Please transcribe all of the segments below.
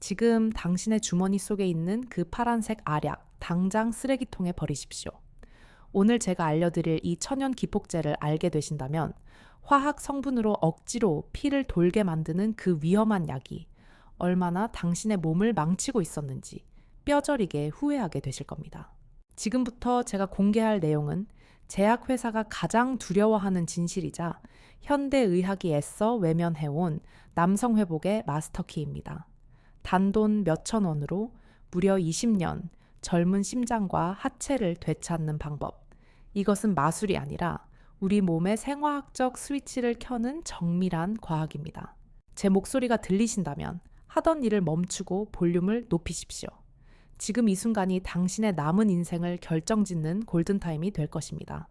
지금 당신의 주머니 속에 있는 그 파란색 알약, 당장 쓰레기통에 버리십시오. 오늘 제가 알려드릴 이 천연 기폭제를 알게 되신다면 화학 성분으로 억지로 피를 돌게 만드는 그 위험한 약이 얼마나 당신의 몸을 망치고 있었는지 뼈저리게 후회하게 되실 겁니다. 지금부터 제가 공개할 내용은 제약회사가 가장 두려워하는 진실이자 현대의학이 애써 외면해온 남성회복의 마스터키입니다. 단돈 몇천 원으로 무려 20년 젊은 심장과 하체를 되찾는 방법. 이것은 마술이 아니라 우리 몸의 생화학적 스위치를 켜는 정밀한 과학입니다. 제 목소리가 들리신다면 하던 일을 멈추고 볼륨을 높이십시오. 지금 이 순간이 당신의 남은 인생을 결정짓는 골든타임이 될 것입니다.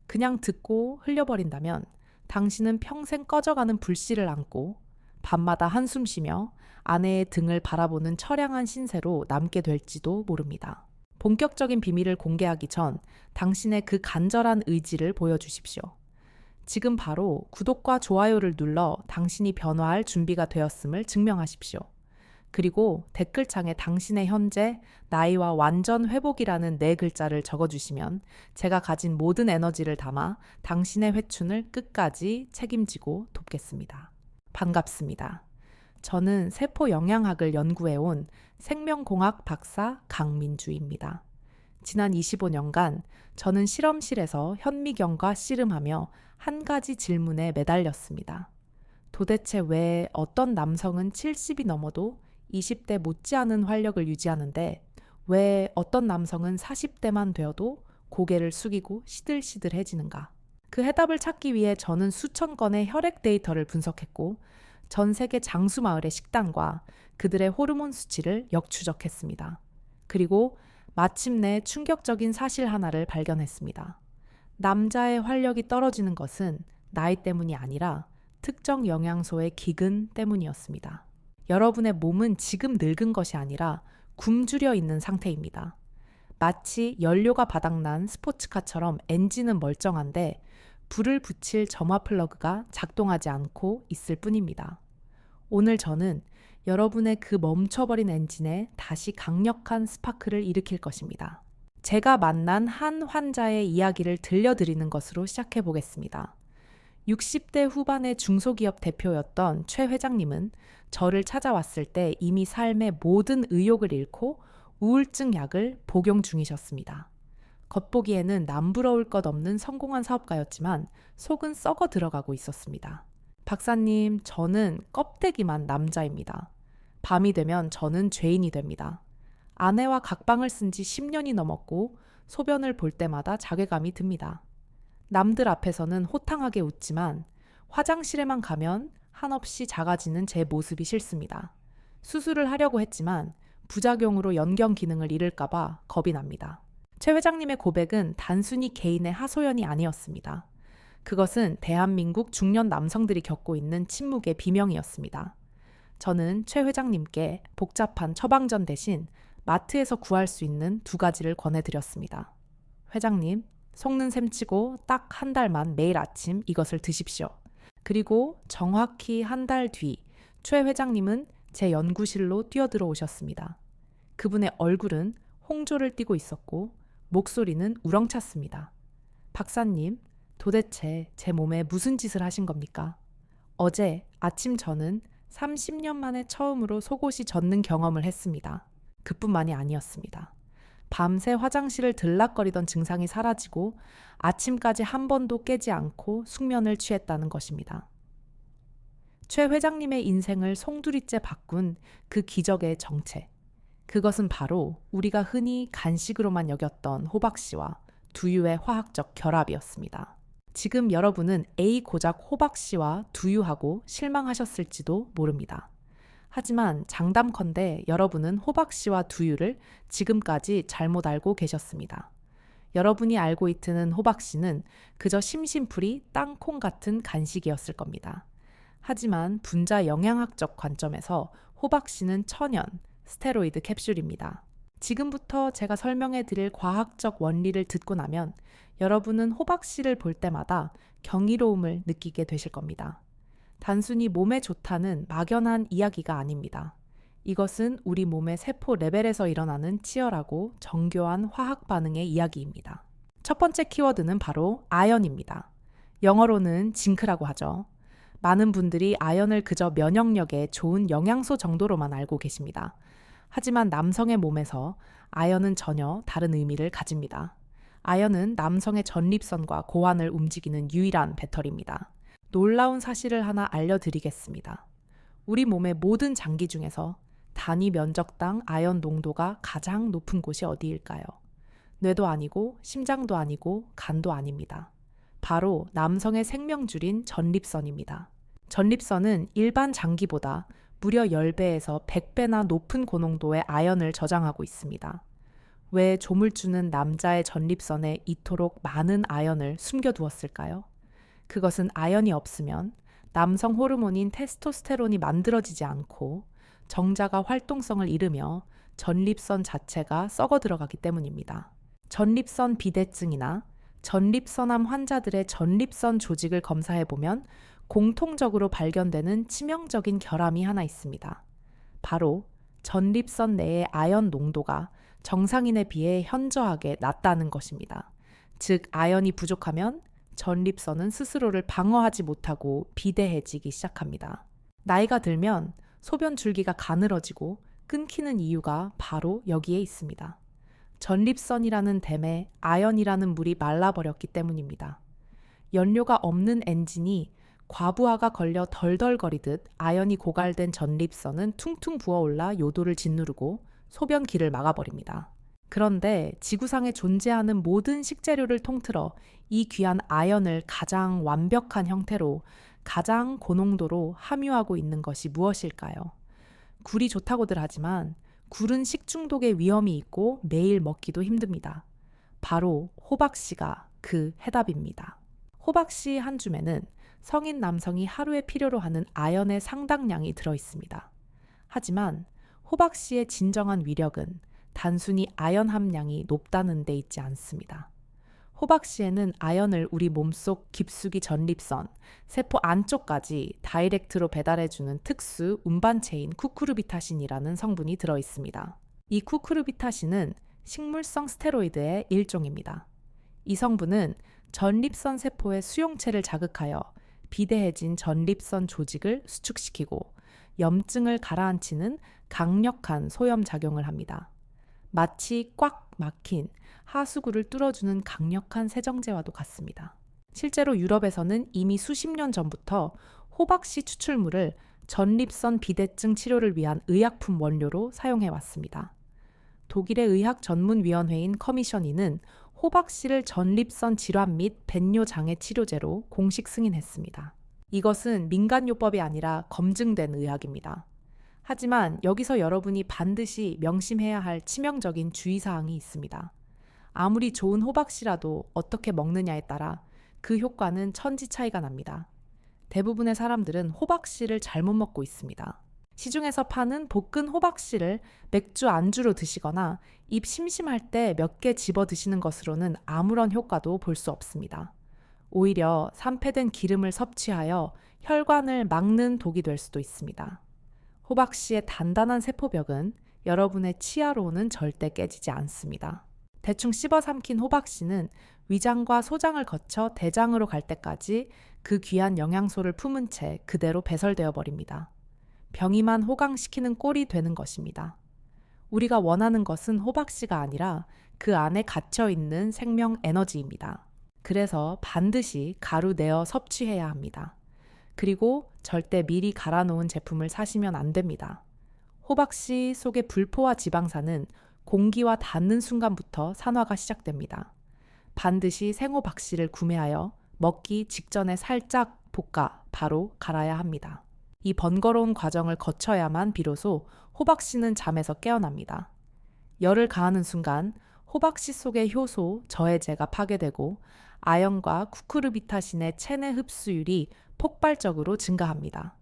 그냥 듣고 흘려버린다면 당신은 평생 꺼져가는 불씨를 안고 밤마다 한숨 쉬며 아내의 등을 바라보는 처량한 신세로 남게 될지도 모릅니다. 본격적인 비밀을 공개하기 전 당신의 그 간절한 의지를 보여주십시오. 지금 바로 구독과 좋아요를 눌러 당신이 변화할 준비가 되었음을 증명하십시오. 그리고 댓글창에 당신의 현재, 나이와 완전 회복이라는 네 글자를 적어주시면 제가 가진 모든 에너지를 담아 당신의 회춘을 끝까지 책임지고 돕겠습니다. 반갑습니다. 저는 세포 영양학을 연구해온 생명공학 박사 강민주입니다. 지난 25년간 저는 실험실에서 현미경과 씨름하며 한 가지 질문에 매달렸습니다. 도대체 왜 어떤 남성은 70이 넘어도 20대 못지않은 활력을 유지하는데 왜 어떤 남성은 40대만 되어도 고개를 숙이고 시들시들해지는가? 그 해답을 찾기 위해 저는 수천 건의 혈액 데이터를 분석했고 전 세계 장수마을의 식단과 그들의 호르몬 수치를 역추적했습니다. 그리고 마침내 충격적인 사실 하나를 발견했습니다. 남자의 활력이 떨어지는 것은 나이 때문이 아니라 특정 영양소의 기근 때문이었습니다. 여러분의 몸은 지금 늙은 것이 아니라 굶주려 있는 상태입니다. 마치 연료가 바닥난 스포츠카처럼 엔진은 멀쩡한데 불을 붙일 점화 플러그가 작동하지 않고 있을 뿐입니다. 오늘 저는 여러분의 그 멈춰버린 엔진에 다시 강력한 스파크를 일으킬 것입니다. 제가 만난 한 환자의 이야기를 들려드리는 것으로 시작해 보겠습니다. 60대 후반의 중소기업 대표였던 최 회장님은 저를 찾아왔을 때 이미 삶의 모든 의욕을 잃고 우울증 약을 복용 중이셨습니다. 겉보기에는 남부러울 것 없는 성공한 사업가였지만 속은 썩어 들어가고 있었습니다. 박사님, 저는 껍데기만 남자입니다. 밤이 되면 저는 죄인이 됩니다. 아내와 각방을 쓴 지 10년이 넘었고 소변을 볼 때마다 자괴감이 듭니다. 남들 앞에서는 호탕하게 웃지만 화장실에만 가면 한없이 작아지는 제 모습이 싫습니다. 수술을 하려고 했지만 부작용으로 연경 기능을 잃을까봐 겁이 납니다. 최 회장님의 고백은 단순히 개인의 하소연이 아니었습니다. 그것은 대한민국 중년 남성들이 겪고 있는 침묵의 비명이었습니다. 저는 최 회장님께 복잡한 처방전 대신 마트에서 구할 수 있는 두 가지를 권해드렸습니다. 회장님, 속는 셈 치고 딱 한 달만 매일 아침 이것을 드십시오. 그리고 정확히 한 달 뒤, 최 회장님은 제 연구실로 뛰어들어 오셨습니다. 그분의 얼굴은 홍조를 띠고 있었고 목소리는 우렁찼습니다. 박사님, 도대체 제 몸에 무슨 짓을 하신 겁니까? 어제 아침 저는 30년 만에 처음으로 속옷이 젖는 경험을 했습니다. 그뿐만이 아니었습니다. 밤새 화장실을 들락거리던 증상이 사라지고 아침까지 한 번도 깨지 않고 숙면을 취했다는 것입니다. 최 회장님의 인생을 송두리째 바꾼 그 기적의 정체. 그것은 바로 우리가 흔히 간식으로만 여겼던 호박씨와 두유의 화학적 결합이었습니다. 지금 여러분은 A 고작 호박씨와 두유하고 실망하셨을지도 모릅니다. 하지만 장담컨대 여러분은 호박씨와 두유를 지금까지 잘못 알고 계셨습니다. 여러분이 알고 있는 호박씨는 그저 심심풀이 땅콩 같은 간식이었을 겁니다. 하지만 분자 영양학적 관점에서 호박씨는 천연, 스테로이드 캡슐입니다. 지금부터 제가 설명해 드릴 과학적 원리를 듣고 나면 여러분은 호박씨를 볼 때마다 경이로움을 느끼게 되실 겁니다. 단순히 몸에 좋다는 막연한 이야기가 아닙니다. 이것은 우리 몸의 세포 레벨에서 일어나는 치열하고 정교한 화학 반응의 이야기입니다. 첫 번째 키워드는 바로 아연입니다. 영어로는 징크라고 하죠. 많은 분들이 아연을 그저 면역력에 좋은 영양소 정도로만 알고 계십니다. 하지만 남성의 몸에서 아연은 전혀 다른 의미를 가집니다. 아연은 남성의 전립선과 고환을 움직이는 유일한 배터리입니다. 놀라운 사실을 하나 알려드리겠습니다. 우리 몸의 모든 장기 중에서 단위 면적당 아연 농도가 가장 높은 곳이 어디일까요? 뇌도 아니고 심장도 아니고 간도 아닙니다. 바로 남성의 생명줄인 전립선입니다. 전립선은 일반 장기보다 무려 10배에서 100배나 높은 고농도의 아연을 저장하고 있습니다. 왜 조물주는 남자의 전립선에 이토록 많은 아연을 숨겨두었을까요? 그것은 아연이 없으면 남성 호르몬인 테스토스테론이 만들어지지 않고 정자가 활동성을 잃으며 전립선 자체가 썩어 들어가기 때문입니다. 전립선 비대증이나 전립선암 환자들의 전립선 조직을 검사해보면 공통적으로 발견되는 치명적인 결함이 하나 있습니다. 바로 전립선 내의 아연 농도가 정상인에 비해 현저하게 낮다는 것입니다. 즉, 아연이 부족하면 전립선은 스스로를 방어하지 못하고 비대해지기 시작합니다. 나이가 들면 소변 줄기가 가늘어지고 끊기는 이유가 바로 여기에 있습니다. 전립선이라는 댐에 아연이라는 물이 말라버렸기 때문입니다. 연료가 없는 엔진이 과부하가 걸려 덜덜거리듯 아연이 고갈된 전립선은 퉁퉁 부어올라 요도를 짓누르고 소변기를 막아버립니다. 그런데 지구상에 존재하는 모든 식재료를 통틀어 이 귀한 아연을 가장 완벽한 형태로 가장 고농도로 함유하고 있는 것이 무엇일까요? 굴이 좋다고들 하지만 굴은 식중독의 위험이 있고 매일 먹기도 힘듭니다. 바로 호박씨가 그 해답입니다. 호박씨 한 줌에는 성인 남성이 하루에 필요로 하는 아연의 상당량이 들어있습니다. 하지만 호박씨의 진정한 위력은 단순히 아연 함량이 높다는 데 있지 않습니다. 호박씨에는 아연을 우리 몸속 깊숙이 전립선, 세포 안쪽까지 다이렉트로 배달해주는 특수 운반체인 쿠쿠르비타신이라는 성분이 들어있습니다. 이 쿠쿠르비타신은 식물성 스테로이드의 일종입니다. 이 성분은 전립선 세포의 수용체를 자극하여 비대해진 전립선 조직을 수축시키고 염증을 가라앉히는 강력한 소염 작용을 합니다. 마치 꽉 막힌 하수구를 뚫어주는 강력한 세정제와도 같습니다. 실제로 유럽에서는 이미 수십 년 전부터 호박씨 추출물을 전립선 비대증 치료를 위한 의약품 원료로 사용해 왔습니다. 독일의 의학 전문위원회인 커미셔니는 호박씨를 전립선 질환 및 뱃뇨 장애 치료제로 공식 승인했습니다. 이것은 민간요법이 아니라 검증된 의학입니다. 하지만 여기서 여러분이 반드시 명심해야 할 치명적인 주의사항이 있습니다. 아무리 좋은 호박씨라도 어떻게 먹느냐에 따라 그 효과는 천지 차이가 납니다. 대부분의 사람들은 호박씨를 잘못 먹고 있습니다. 시중에서 파는 볶은 호박씨를 맥주 안주로 드시거나 입 심심할 때 몇 개 집어 드시는 것으로는 아무런 효과도 볼 수 없습니다. 오히려 산패된 기름을 섭취하여 혈관을 막는 독이 될 수도 있습니다. 호박씨의 단단한 세포벽은 여러분의 치아로는 절대 깨지지 않습니다. 대충 씹어 삼킨 호박씨는 위장과 소장을 거쳐 대장으로 갈 때까지 그 귀한 영양소를 품은 채 그대로 배설되어 버립니다. 병이만 호강시키는 꼴이 되는 것입니다. 우리가 원하는 것은 호박씨가 아니라 그 안에 갇혀있는 생명 에너지입니다. 그래서 반드시 가루 내어 섭취해야 합니다. 그리고 절대 미리 갈아놓은 제품을 사시면 안 됩니다. 호박씨 속의 불포화 지방산은 공기와 닿는 순간부터 산화가 시작됩니다. 반드시 생호박씨를 구매하여 먹기 직전에 살짝 볶아 바로 갈아야 합니다. 이 번거로운 과정을 거쳐야만 비로소 호박씨는 잠에서 깨어납니다. 열을 가하는 순간 호박씨 속의 효소, 저해제가 파괴되고 아연과 쿠쿠르비타신의 체내 흡수율이 폭발적으로 증가합니다.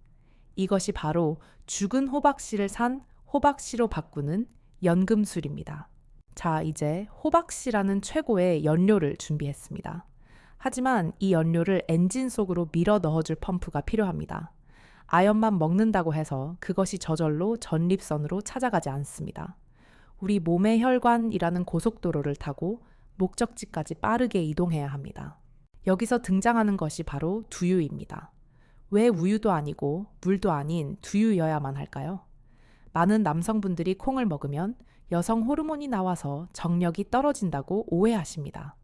이것이 바로 죽은 호박씨를 산 호박씨로 바꾸는 연금술입니다. 자, 이제 호박씨라는 최고의 연료를 준비했습니다. 하지만 이 연료를 엔진 속으로 밀어 넣어줄 펌프가 필요합니다. 아연만 먹는다고 해서 그것이 저절로 전립선으로 찾아가지 않습니다. 우리 몸의 혈관이라는 고속도로를 타고 목적지까지 빠르게 이동해야 합니다. 여기서 등장하는 것이 바로 두유입니다. 왜 우유도 아니고 물도 아닌 두유여야만 할까요? 많은 남성분들이 콩을 먹으면 여성 호르몬이 나와서 정력이 떨어진다고 오해하십니다.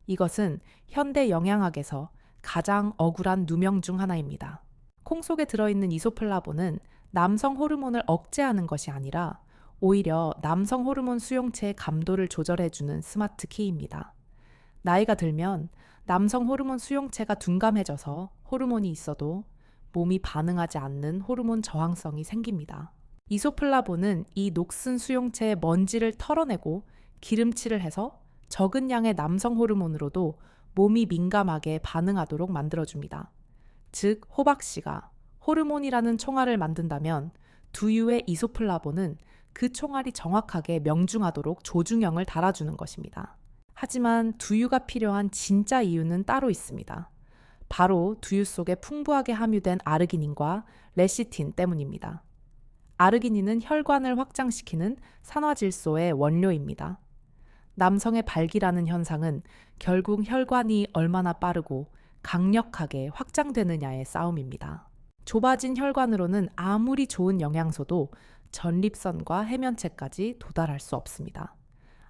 이것은 현대 영양학에서 가장 억울한 누명 중 하나입니다. 콩 속에 들어있는 이소플라본은 남성 호르몬을 억제하는 것이 아니라 오히려 남성 호르몬 수용체의 감도를 조절해주는 스마트 키입니다. 나이가 들면 남성 호르몬 수용체가 둔감해져서 호르몬이 있어도 몸이 반응하지 않는 호르몬 저항성이 생깁니다. 이소플라본은 이 녹슨 수용체의 먼지를 털어내고 기름칠을 해서 적은 양의 남성 호르몬으로도 몸이 민감하게 반응하도록 만들어줍니다. 즉, 호박씨가 호르몬이라는 총알을 만든다면 두유의 이소플라본은 그 총알이 정확하게 명중하도록 조중형을 달아주는 것입니다. 하지만 두유가 필요한 진짜 이유는 따로 있습니다. 바로 두유 속에 풍부하게 함유된 아르기닌과 레시틴 때문입니다. 아르기닌은 혈관을 확장시키는 산화질소의 원료입니다. 남성의 발기라는 현상은 결국 혈관이 얼마나 빠르고 강력하게 확장되느냐의 싸움입니다. 좁아진 혈관으로는 아무리 좋은 영양소도 전립선과 해면체까지 도달할 수 없습니다.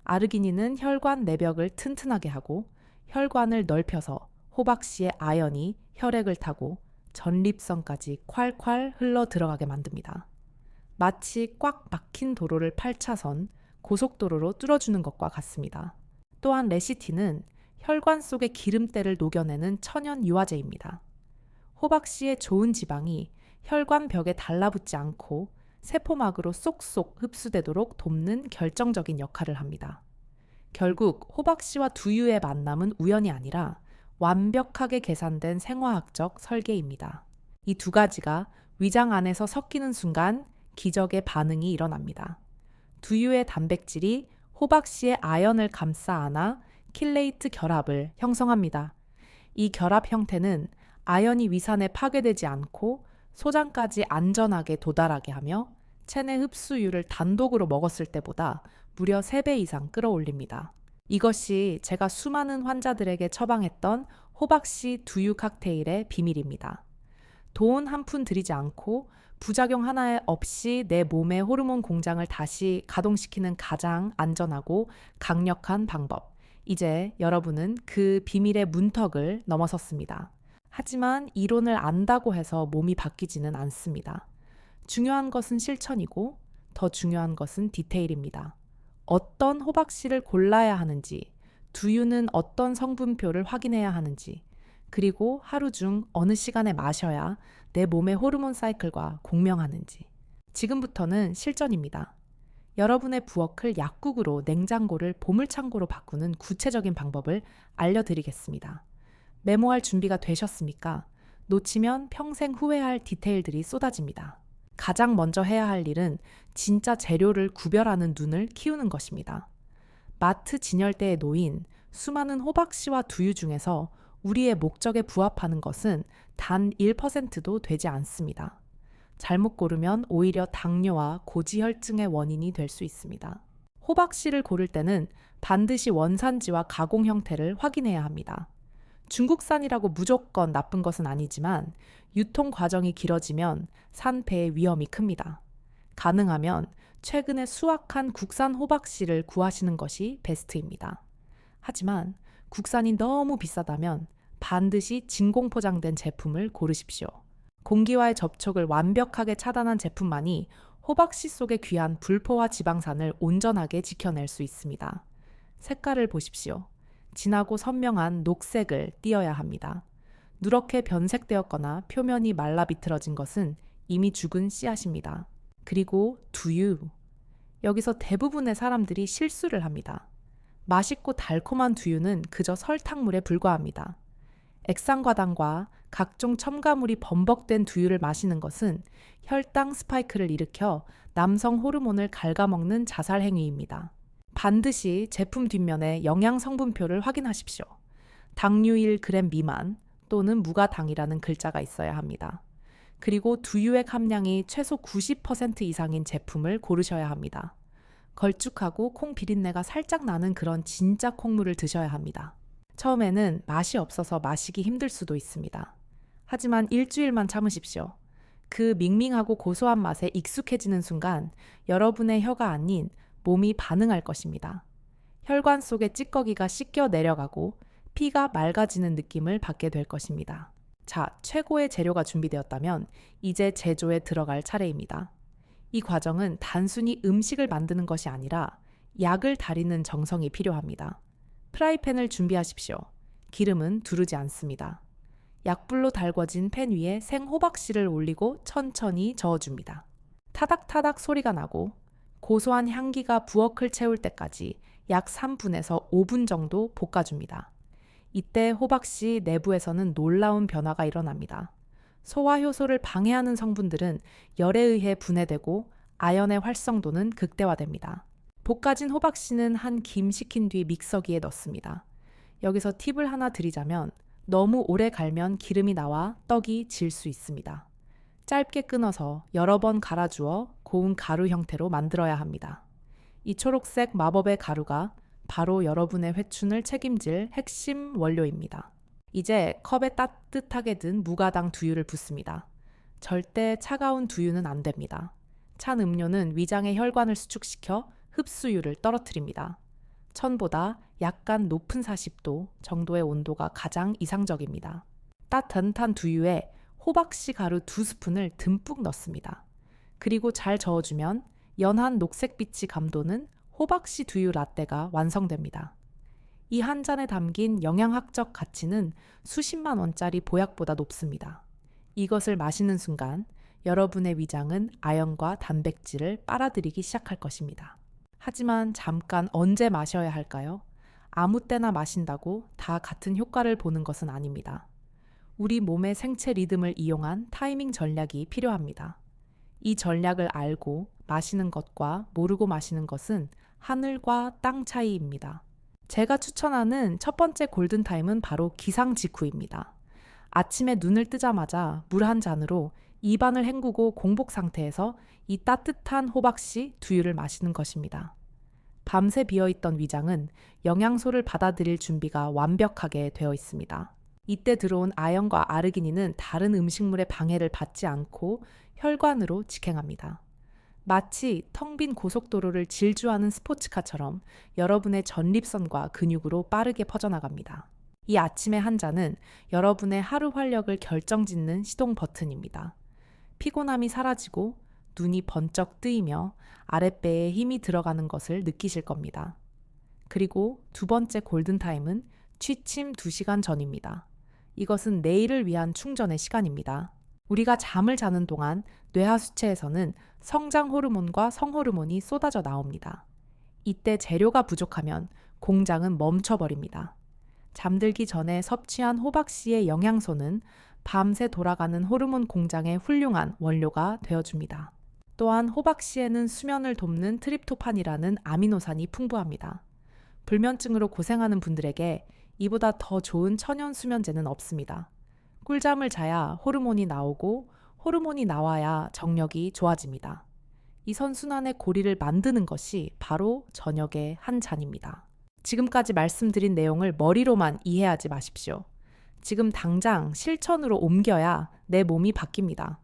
아르기닌은 혈관 내벽을 튼튼하게 하고 혈관을 넓혀서 호박씨의 아연이 혈액을 타고 전립선까지 콸콸 흘러 들어가게 만듭니다. 마치 꽉 막힌 도로를 8차선 고속도로로 뚫어주는 것과 같습니다. 또한 레시틴은 혈관 속의 기름때를 녹여내는 천연 유화제입니다. 호박씨의 좋은 지방이 혈관 벽에 달라붙지 않고 세포막으로 쏙쏙 흡수되도록 돕는 결정적인 역할을 합니다. 결국 호박씨와 두유의 만남은 우연이 아니라 완벽하게 계산된 생화학적 설계입니다. 이 두 가지가 위장 안에서 섞이는 순간 기적의 반응이 일어납니다. 두유의 단백질이 호박씨의 아연을 감싸 안아 킬레이트 결합을 형성합니다. 이 결합 형태는 아연이 위산에 파괴되지 않고 소장까지 안전하게 도달하게 하며 체내 흡수율을 단독으로 먹었을 때보다 무려 3배 이상 끌어올립니다. 이것이 제가 수많은 환자들에게 처방했던 호박씨 두유 칵테일의 비밀입니다. 돈 한 푼 들이지 않고 부작용 하나 없이 내 몸의 호르몬 공장을 다시 가동시키는 가장 안전하고 강력한 방법. 이제 여러분은 그 비밀의 문턱을 넘어섰습니다. 하지만 이론을 안다고 해서 몸이 바뀌지는 않습니다. 중요한 것은 실천이고 더 중요한 것은 디테일입니다. 어떤 호박씨를 골라야 하는지, 두유는 어떤 성분표를 확인해야 하는지, 그리고 하루 중 어느 시간에 마셔야 내 몸의 호르몬 사이클과 공명하는지. 지금부터는 실전입니다. 여러분의 부엌을 약국으로 냉장고를 보물창고로 바꾸는 구체적인 방법을 알려드리겠습니다. 메모할 준비가 되셨습니까? 놓치면 평생 후회할 디테일들이 쏟아집니다. 가장 먼저 해야 할 일은 진짜 재료를 구별하는 눈을 키우는 것입니다. 마트 진열대에 놓인 수많은 호박씨와 두유 중에서 우리의 목적에 부합하는 것은 단 1%도 되지 않습니다. 잘못 고르면 오히려 당뇨와 고지혈증의 원인이 될 수 있습니다. 호박씨를 고를 때는 반드시 원산지와 가공 형태를 확인해야 합니다. 중국산이라고 무조건 나쁜 것은 아니지만 유통 과정이 길어지면 산패의 위험이 큽니다. 가능하면 최근에 수확한 국산 호박씨를 구하시는 것이 베스트입니다. 하지만 국산이 너무 비싸다면 반드시 진공 포장된 제품을 고르십시오. 공기와의 접촉을 완벽하게 차단한 제품만이 호박씨 속의 귀한 불포화 지방산을 온전하게 지켜낼 수 있습니다. 색깔을 보십시오. 진하고 선명한 녹색을 띄어야 합니다. 누렇게 변색되었거나 표면이 말라 비틀어진 것은 이미 죽은 씨앗입니다. 그리고 두유. 여기서 대부분의 사람들이 실수를 합니다. 맛있고 달콤한 두유는 그저 설탕물에 불과합니다. 액상과당과 각종 첨가물이 범벅된 두유를 마시는 것은 혈당 스파이크를 일으켜 남성 호르몬을 갉아먹는 자살 행위입니다. 반드시 제품 뒷면에 영양 성분표를 확인하십시오. 당류 1g 미만 또는 무가당이라는 글자가 있어야 합니다. 그리고 두유액 함량이 최소 90% 이상인 제품을 고르셔야 합니다. 걸쭉하고 콩 비린내가 살짝 나는 그런 진짜 콩물을 드셔야 합니다. 처음에는 맛이 없어서 마시기 힘들 수도 있습니다. 하지만 일주일만 참으십시오. 그 밍밍하고 고소한 맛에 익숙해지는 순간 여러분의 혀가 아닌 몸이 반응할 것입니다. 혈관 속의 찌꺼기가 씻겨 내려가고 피가 맑아지는 느낌을 받게 될 것입니다. 자, 최고의 재료가 준비되었다면 이제 제조에 들어갈 차례입니다. 이 과정은 단순히 음식을 만드는 것이 아니라 약을 다리는 정성이 필요합니다. 프라이팬을 준비하십시오. 기름은 두르지 않습니다. 약불로 달궈진 팬 위에 생호박씨를 올리고 천천히 저어줍니다. 타닥타닥 소리가 나고 고소한 향기가 부엌을 채울 때까지 약 3분에서 5분 정도 볶아줍니다. 이때 호박씨 내부에서는 놀라운 변화가 일어납니다. 소화효소를 방해하는 성분들은 열에 의해 분해되고 아연의 활성도는 극대화됩니다. 볶아진 호박씨는 한 김 식힌 뒤 믹서기에 넣습니다. 여기서 팁을 하나 드리자면 너무 오래 갈면 기름이 나와 떡이 질 수 있습니다. 짧게 끊어서 여러 번 갈아주어 고운 가루 형태로 만들어야 합니다. 이 초록색 마법의 가루가 바로 여러분의 회춘을 책임질 핵심 원료입니다. 이제 컵에 따뜻하게 든 무가당 두유를 붓습니다. 절대 차가운 두유는 안 됩니다. 찬 음료는 위장의 혈관을 수축시켜 흡수율을 떨어뜨립니다. 1000보다 약간 높은 40도 정도의 온도가 가장 이상적입니다. 따뜻한 두유에 호박씨 가루 2스푼을 듬뿍 넣습니다. 그리고 잘 저어주면 연한 녹색빛이 감도는 호박씨 두유 라떼가 완성됩니다. 이 한 잔에 담긴 영양학적 가치는 수십만 원짜리 보약보다 높습니다. 이것을 마시는 순간 여러분의 위장은 아연과 단백질을 빨아들이기 시작할 것입니다. 하지만 잠깐 언제 마셔야 할까요? 아무 때나 마신다고 다 같은 효과를 보는 것은 아닙니다. 우리 몸의 생체 리듬을 이용한 타이밍 전략이 필요합니다. 이 전략을 알고 마시는 것과 모르고 마시는 것은 하늘과 땅 차이입니다. 제가 추천하는 첫 번째 골든타임은 바로 기상 직후입니다. 아침에 눈을 뜨자마자 물 한 잔으로 입안을 헹구고 공복 상태에서 이 따뜻한 호박씨 두유를 마시는 것입니다. 밤새 비어있던 위장은 영양소를 받아들일 준비가 완벽하게 되어 있습니다. 이때 들어온 아연과 아르기닌은 다른 음식물의 방해를 받지 않고 혈관으로 직행합니다. 마치 텅 빈 고속도로를 질주하는 스포츠카처럼 여러분의 전립선과 근육으로 빠르게 퍼져나갑니다. 이 아침의 한 잔은 여러분의 하루 활력을 결정짓는 시동 버튼입니다. 피곤함이 사라지고 눈이 번쩍 뜨이며 아랫배에 힘이 들어가는 것을 느끼실 겁니다. 그리고 두 번째 골든타임은 취침 2시간 전입니다. 이것은 내일을 위한 충전의 시간입니다. 우리가 잠을 자는 동안 뇌하수체에서는 성장 호르몬과 성호르몬이 쏟아져 나옵니다. 이때 재료가 부족하면 공장은 멈춰버립니다. 잠들기 전에 섭취한 호박씨의 영양소는 밤새 돌아가는 호르몬 공장의 훌륭한 원료가 되어줍니다. 또한 호박씨에는 수면을 돕는 트립토판이라는 아미노산이 풍부합니다. 불면증으로 고생하는 분들에게 이보다 더 좋은 천연 수면제는 없습니다. 꿀잠을 자야 호르몬이 나오고 호르몬이 나와야 정력이 좋아집니다. 이 선순환의 고리를 만드는 것이 바로 저녁의 한 잔입니다. 지금까지 말씀드린 내용을 머리로만 이해하지 마십시오. 지금 당장 실천으로 옮겨야 내 몸이 바뀝니다.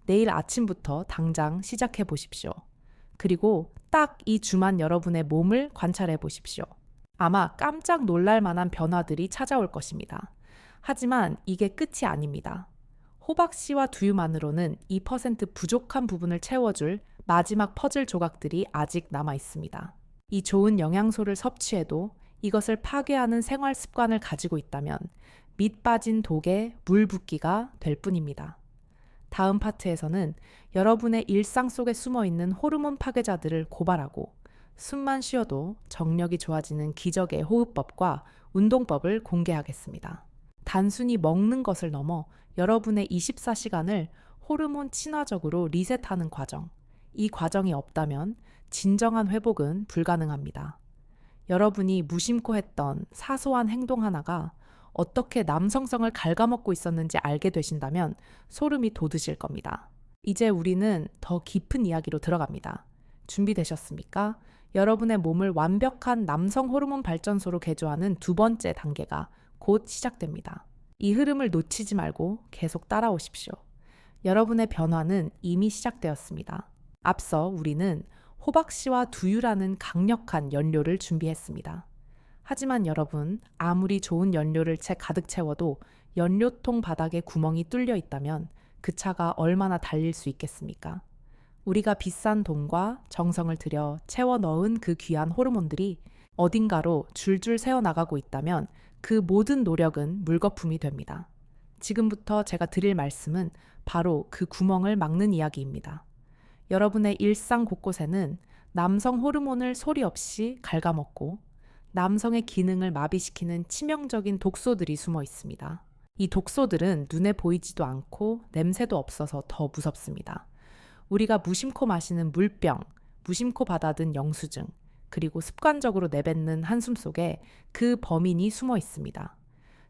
내일 아침부터 당장 시작해 보십시오. 그리고 딱 이 주만 여러분의 몸을 관찰해 보십시오. 아마 깜짝 놀랄 만한 변화들이 찾아올 것입니다. 하지만 이게 끝이 아닙니다. 호박씨와 두유만으로는 2% 부족한 부분을 채워줄 마지막 퍼즐 조각들이 아직 남아 있습니다. 이 좋은 영양소를 섭취해도 이것을 파괴하는 생활 습관을 가지고 있다면 밑 빠진 독에 물 붓기가 될 뿐입니다. 다음 파트에서는 여러분의 일상 속에 숨어 있는 호르몬 파괴자들을 고발하고 숨만 쉬어도 정력이 좋아지는 기적의 호흡법과 운동법을 공개하겠습니다. 단순히 먹는 것을 넘어 여러분의 24시간을 호르몬 친화적으로 리셋하는 과정. 이 과정이 없다면 진정한 회복은 불가능합니다. 여러분이 무심코 했던 사소한 행동 하나가 어떻게 남성성을 갉아먹고 있었는지 알게 되신다면 소름이 돋으실 겁니다. 이제 우리는 더 깊은 이야기로 들어갑니다. 준비되셨습니까? 여러분의 몸을 완벽한 남성 호르몬 발전소로 개조하는 두 번째 단계가 곧 시작됩니다. 이 흐름을 놓치지 말고 계속 따라오십시오. 여러분의 변화는 이미 시작되었습니다. 앞서 우리는 호박씨와 두유라는 강력한 연료를 준비했습니다. 하지만 여러분, 아무리 좋은 연료를 가득 채워도 연료통 바닥에 구멍이 뚫려 있다면 그 차가 얼마나 달릴 수 있겠습니까? 우리가 비싼 돈과 정성을 들여 채워 넣은 그 귀한 호르몬들이 어딘가로 줄줄 새어나가고 있다면 그 모든 노력은 물거품이 됩니다. 지금부터 제가 드릴 말씀은 바로 그 구멍을 막는 이야기입니다. 여러분의 일상 곳곳에는 남성 호르몬을 소리 없이 갉아먹고 남성의 기능을 마비시키는 치명적인 독소들이 숨어 있습니다. 이 독소들은 눈에 보이지도 않고 냄새도 없어서 더 무섭습니다. 우리가 무심코 마시는 물병, 무심코 받아든 영수증, 그리고 습관적으로 내뱉는 한숨 속에 그 범인이 숨어 있습니다.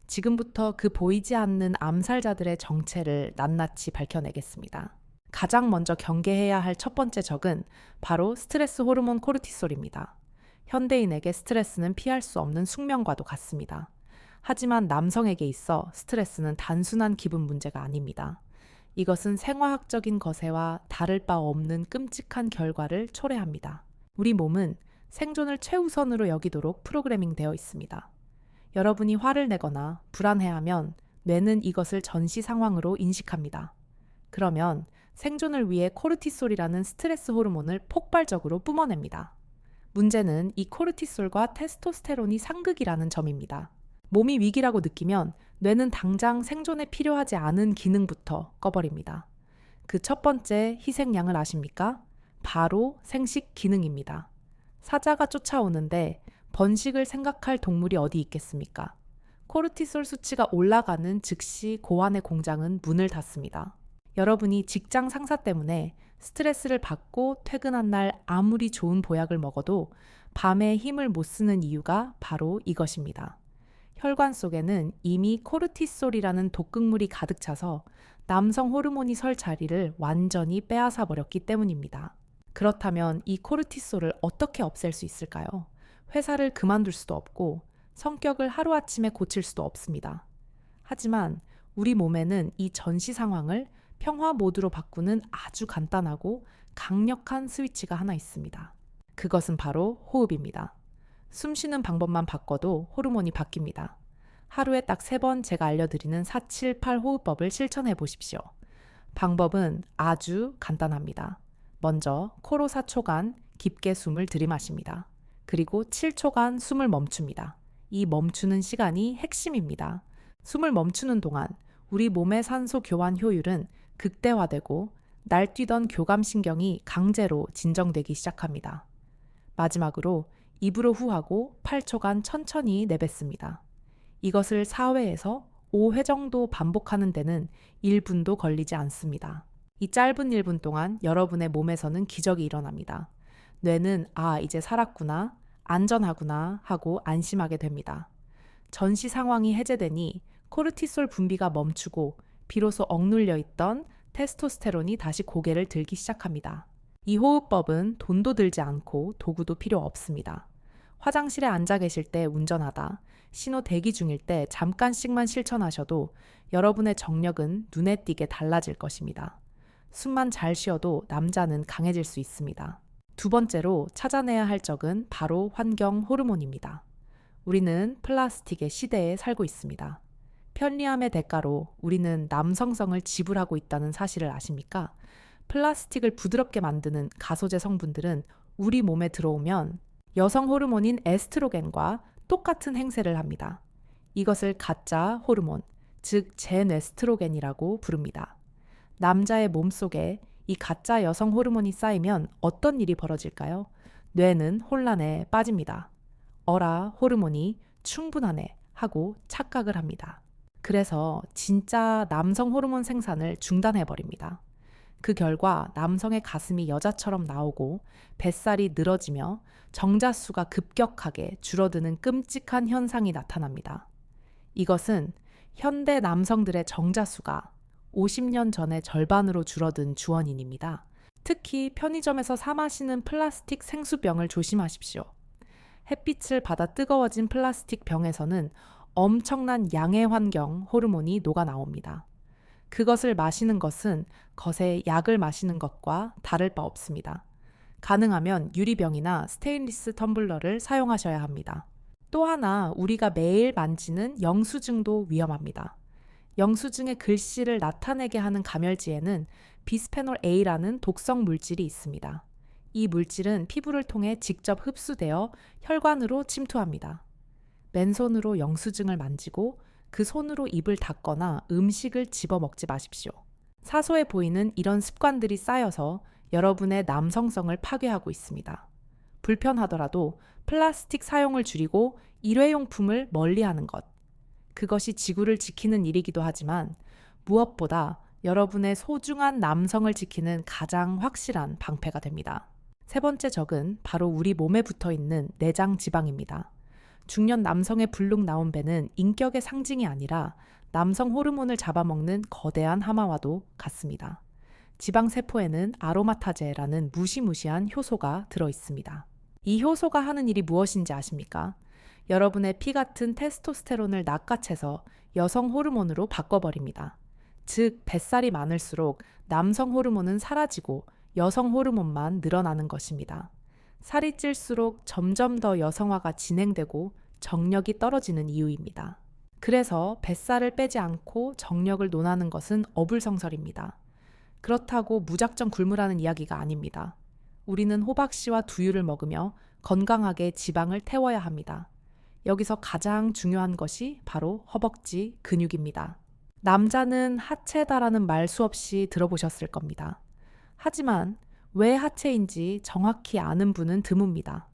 지금부터 그 보이지 않는 암살자들의 정체를 낱낱이 밝혀내겠습니다. 가장 먼저 경계해야 할 첫 번째 적은 바로 스트레스 호르몬 코르티솔입니다. 현대인에게 스트레스는 피할 수 없는 숙명과도 같습니다. 하지만 남성에게 있어 스트레스는 단순한 기분 문제가 아닙니다. 이것은 생화학적인 거세와 다를 바 없는 끔찍한 결과를 초래합니다. 우리 몸은 생존을 최우선으로 여기도록 프로그래밍 되어 있습니다. 여러분이 화를 내거나 불안해하면 뇌는 이것을 전시 상황으로 인식합니다. 그러면 생존을 위해 코르티솔이라는 스트레스 호르몬을 폭발적으로 뿜어냅니다. 문제는 이 코르티솔과 테스토스테론이 상극이라는 점입니다. 몸이 위기라고 느끼면 뇌는 당장 생존에 필요하지 않은 기능부터 꺼버립니다. 그 첫 번째 희생양을 아십니까? 바로 생식 기능입니다. 사자가 쫓아오는데 번식을 생각할 동물이 어디 있겠습니까? 코르티솔 수치가 올라가는 즉시 고환의 공장은 문을 닫습니다. 여러분이 직장 상사 때문에 스트레스를 받고 퇴근한 날 아무리 좋은 보약을 먹어도 밤에 힘을 못 쓰는 이유가 바로 이것입니다. 혈관 속에는 이미 코르티솔이라는 독극물이 가득 차서 남성 호르몬이 설 자리를 완전히 빼앗아 버렸기 때문입니다. 그렇다면 이 코르티솔을 어떻게 없앨 수 있을까요? 회사를 그만둘 수도 없고 성격을 하루아침에 고칠 수도 없습니다. 하지만 우리 몸에는 이 전시 상황을 평화 모드로 바꾸는 아주 간단하고 강력한 스위치가 하나 있습니다. 그것은 바로 호흡입니다. 숨 쉬는 방법만 바꿔도 호르몬이 바뀝니다. 하루에 딱 3번 제가 알려드리는 478 호흡법을 실천해 보십시오. 방법은 아주 간단합니다. 먼저 코로 4초간 깊게 숨을 들이마십니다. 그리고 7초간 숨을 멈춥니다. 이 멈추는 시간이 핵심입니다. 숨을 멈추는 동안 우리 몸의 산소 교환 효율은 극대화되고 날뛰던 교감신경이 강제로 진정되기 시작합니다. 마지막으로 입으로 후하고 8초간 천천히 내뱉습니다. 이것을 4회에서 5회 정도 반복하는 데는 1분도 걸리지 않습니다. 이 짧은 1분 동안 여러분의 몸에서는 기적이 일어납니다. 뇌는 이제 살았구나, 안전하구나 하고 안심하게 됩니다. 전시 상황이 해제되니 코르티솔 분비가 멈추고 비로소 억눌려 있던 테스토스테론이 다시 고개를 들기 시작합니다. 이 호흡법은 돈도 들지 않고 도구도 필요 없습니다. 화장실에 앉아 계실 때 운전하다, 신호 대기 중일 때 잠깐씩만 실천하셔도 여러분의 정력은 눈에 띄게 달라질 것입니다. 숨만 잘 쉬어도 남자는 강해질 수 있습니다. 두 번째로 찾아내야 할 적은 바로 환경 호르몬입니다. 우리는 플라스틱의 시대에 살고 있습니다. 편리함의 대가로 우리는 남성성을 지불하고 있다는 사실을 아십니까? 플라스틱을 부드럽게 만드는 가소제 성분들은 우리 몸에 들어오면 여성 호르몬인 에스트로겐과 똑같은 행세를 합니다. 이것을 가짜 호르몬, 즉 제뇌스트로겐이라고 부릅니다. 남자의 몸속에 이 가짜 여성 호르몬이 쌓이면 어떤 일이 벌어질까요? 뇌는 혼란에 빠집니다. 어라, 호르몬이 충분하네 하고 착각을 합니다. 그래서 진짜 남성 호르몬 생산을 중단해버립니다. 그 결과 남성의 가슴이 여자처럼 나오고 뱃살이 늘어지며 정자수가 급격하게 줄어드는 끔찍한 현상이 나타납니다. 이것은 현대 남성들의 정자수가 50년 전의 절반으로 줄어든 주원인입니다. 특히 편의점에서 사 마시는 플라스틱 생수병을 조심하십시오. 햇빛을 받아 뜨거워진 플라스틱 병에서는 엄청난 양의 환경 호르몬이 녹아 나옵니다. 그것을 마시는 것은 거세 약을 마시는 것과 다를 바 없습니다. 가능하면 유리병이나 스테인리스 텀블러를 사용하셔야 합니다. 또 하나 우리가 매일 만지는 영수증도 위험합니다. 영수증의 글씨를 나타내게 하는 감열지에는 비스페놀 A라는 독성 물질이 있습니다. 이 물질은 피부를 통해 직접 흡수되어 혈관으로 침투합니다. 맨손으로 영수증을 만지고 그 손으로 입을 닫거나 음식을 집어 먹지 마십시오. 사소해 보이는 이런 습관들이 쌓여서 여러분의 남성성을 파괴하고 있습니다. 불편하더라도 플라스틱 사용을 줄이고 일회용품을 멀리하는 것. 그것이 지구를 지키는 일이기도 하지만 무엇보다 여러분의 소중한 남성을 지키는 가장 확실한 방패가 됩니다. 세 번째 적은 바로 우리 몸에 붙어 있는 내장 지방입니다. 중년 남성의 불룩 나온 배는 인격의 상징이 아니라 남성 호르몬을 잡아먹는 거대한 하마와도 같습니다. 지방세포에는 아로마타제라는 무시무시한 효소가 들어있습니다. 이 효소가 하는 일이 무엇인지 아십니까? 여러분의 피 같은 테스토스테론을 낚아채서 여성 호르몬으로 바꿔버립니다. 즉, 뱃살이 많을수록 남성 호르몬은 사라지고 여성 호르몬만 늘어나는 것입니다. 살이 찔수록 점점 더 여성화가 진행되고 정력이 떨어지는 이유입니다. 그래서 뱃살을 빼지 않고 정력을 논하는 것은 어불성설입니다. 그렇다고 무작정 굶으라는 이야기가 아닙니다. 우리는 호박씨와 두유를 먹으며 건강하게 지방을 태워야 합니다. 여기서 가장 중요한 것이 바로 허벅지 근육입니다. 남자는 하체다라는 말 수없이 들어보셨을 겁니다. 하지만 왜 하체인지 정확히 아는 분은 드뭅니다.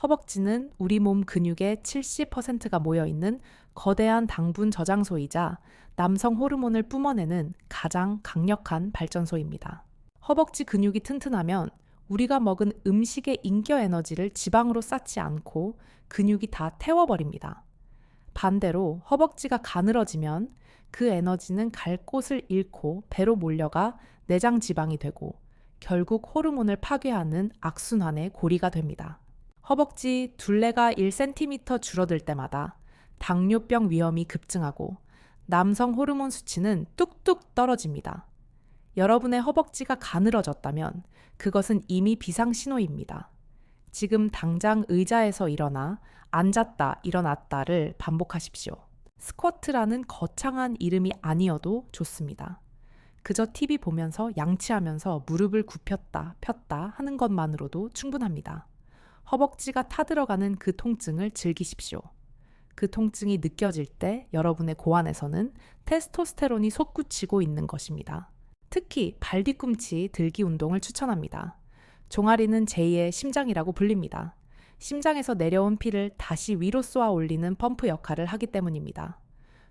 허벅지는 우리 몸 근육의 70%가 모여있는 거대한 당분 저장소이자 남성 호르몬을 뿜어내는 가장 강력한 발전소입니다. 허벅지 근육이 튼튼하면 우리가 먹은 음식의 잉여 에너지를 지방으로 쌓지 않고 근육이 다 태워버립니다. 반대로 허벅지가 가늘어지면 그 에너지는 갈 곳을 잃고 배로 몰려가 내장 지방이 되고 결국 호르몬을 파괴하는 악순환의 고리가 됩니다. 허벅지 둘레가 1cm 줄어들 때마다 당뇨병 위험이 급증하고 남성 호르몬 수치는 뚝뚝 떨어집니다. 여러분의 허벅지가 가늘어졌다면 그것은 이미 비상신호입니다. 지금 당장 의자에서 일어나 앉았다 일어났다를 반복하십시오. 스쿼트라는 거창한 이름이 아니어도 좋습니다. 그저 TV 보면서 양치하면서 무릎을 굽혔다 폈다 하는 것만으로도 충분합니다. 허벅지가 타들어가는 그 통증을 즐기십시오. 그 통증이 느껴질 때 여러분의 고안에서는 테스토스테론이 솟구치고 있는 것입니다. 특히 발 뒤꿈치 들기 운동을 추천합니다. 종아리는 제2의 심장이라고 불립니다. 심장에서 내려온 피를 다시 위로 쏘아 올리는 펌프 역할을 하기 때문입니다.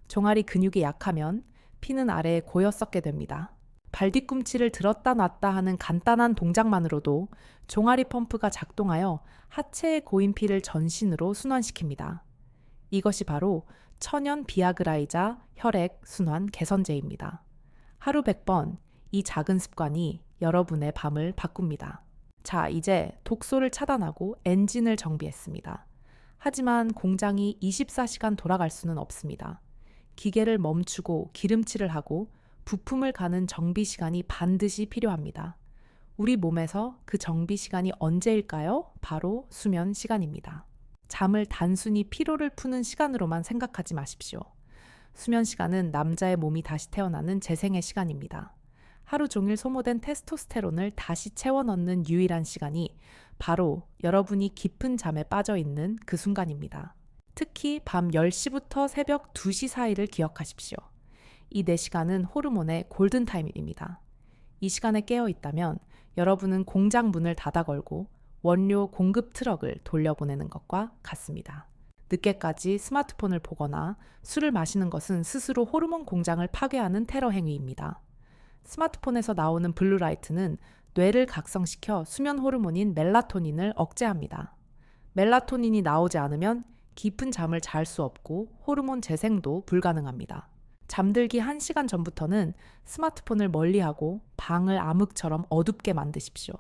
종아리 근육이 약하면 피는 아래에 고여 썩게 됩니다. 발 뒤꿈치를 들었다 놨다 하는 간단한 동작만으로도 종아리 펌프가 작동하여 하체에 고인 피를 전신으로 순환시킵니다. 이것이 바로 천연 비아그라이자 혈액 순환 개선제입니다. 하루 100번 이 작은 습관이 여러분의 밤을 바꿉니다. 자, 이제 독소를 차단하고 엔진을 정비했습니다. 하지만 공장이 24시간 돌아갈 수는 없습니다. 기계를 멈추고 기름칠을 하고 부품을 가는 정비 시간이 반드시 필요합니다. 우리 몸에서 그 정비 시간이 언제일까요? 바로 수면 시간입니다. 잠을 단순히 피로를 푸는 시간으로만 생각하지 마십시오. 수면 시간은 남자의 몸이 다시 태어나는 재생의 시간입니다. 하루 종일 소모된 테스토스테론을 다시 채워 넣는 유일한 시간이 바로 여러분이 깊은 잠에 빠져 있는 그 순간입니다. 특히 밤 10시부터 새벽 2시 사이를 기억하십시오. 이 4시간은 호르몬의 골든타임입니다. 이 시간에 깨어 있다면 여러분은 공장 문을 닫아 걸고 원료 공급 트럭을 돌려보내는 것과 같습니다. 늦게까지 스마트폰을 보거나 술을 마시는 것은 스스로 호르몬 공장을 파괴하는 테러 행위입니다. 스마트폰에서 나오는 블루라이트는 뇌를 각성시켜 수면 호르몬인 멜라토닌을 억제합니다. 멜라토닌이 나오지 않으면 깊은 잠을 잘 수 없고 호르몬 재생도 불가능합니다. 잠들기 1시간 전부터는 스마트폰을 멀리하고 방을 암흑처럼 어둡게 만드십시오.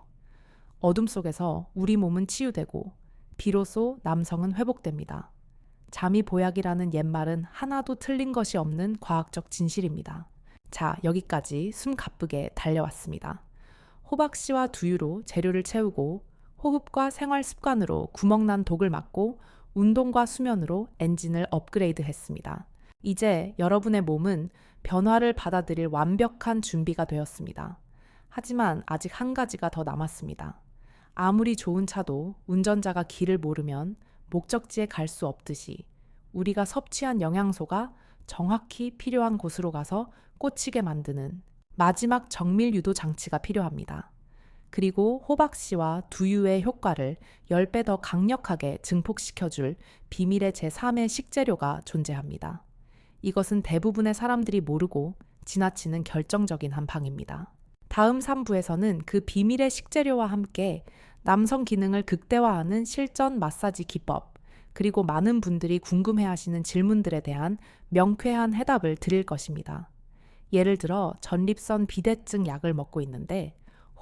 어둠 속에서 우리 몸은 치유되고 비로소 남성은 회복됩니다. 잠이 보약이라는 옛말은 하나도 틀린 것이 없는 과학적 진실입니다. 자, 여기까지 숨 가쁘게 달려왔습니다. 호박씨와 두유로 재료를 채우고 호흡과 생활 습관으로 구멍난 독을 막고 운동과 수면으로 엔진을 업그레이드 했습니다. 이제 여러분의 몸은 변화를 받아들일 완벽한 준비가 되었습니다. 하지만 아직 한 가지가 더 남았습니다. 아무리 좋은 차도 운전자가 길을 모르면 목적지에 갈 수 없듯이 우리가 섭취한 영양소가 정확히 필요한 곳으로 가서 꽂히게 만드는 마지막 정밀 유도 장치가 필요합니다. 그리고 호박씨와 두유의 효과를 10배 더 강력하게 증폭시켜줄 비밀의 제3의 식재료가 존재합니다. 이것은 대부분의 사람들이 모르고 지나치는 결정적인 한 방입니다. 다음 3부에서는 그 비밀의 식재료와 함께 남성 기능을 극대화하는 실전 마사지 기법, 그리고 많은 분들이 궁금해하시는 질문들에 대한 명쾌한 해답을 드릴 것입니다. 예를 들어 전립선 비대증 약을 먹고 있는데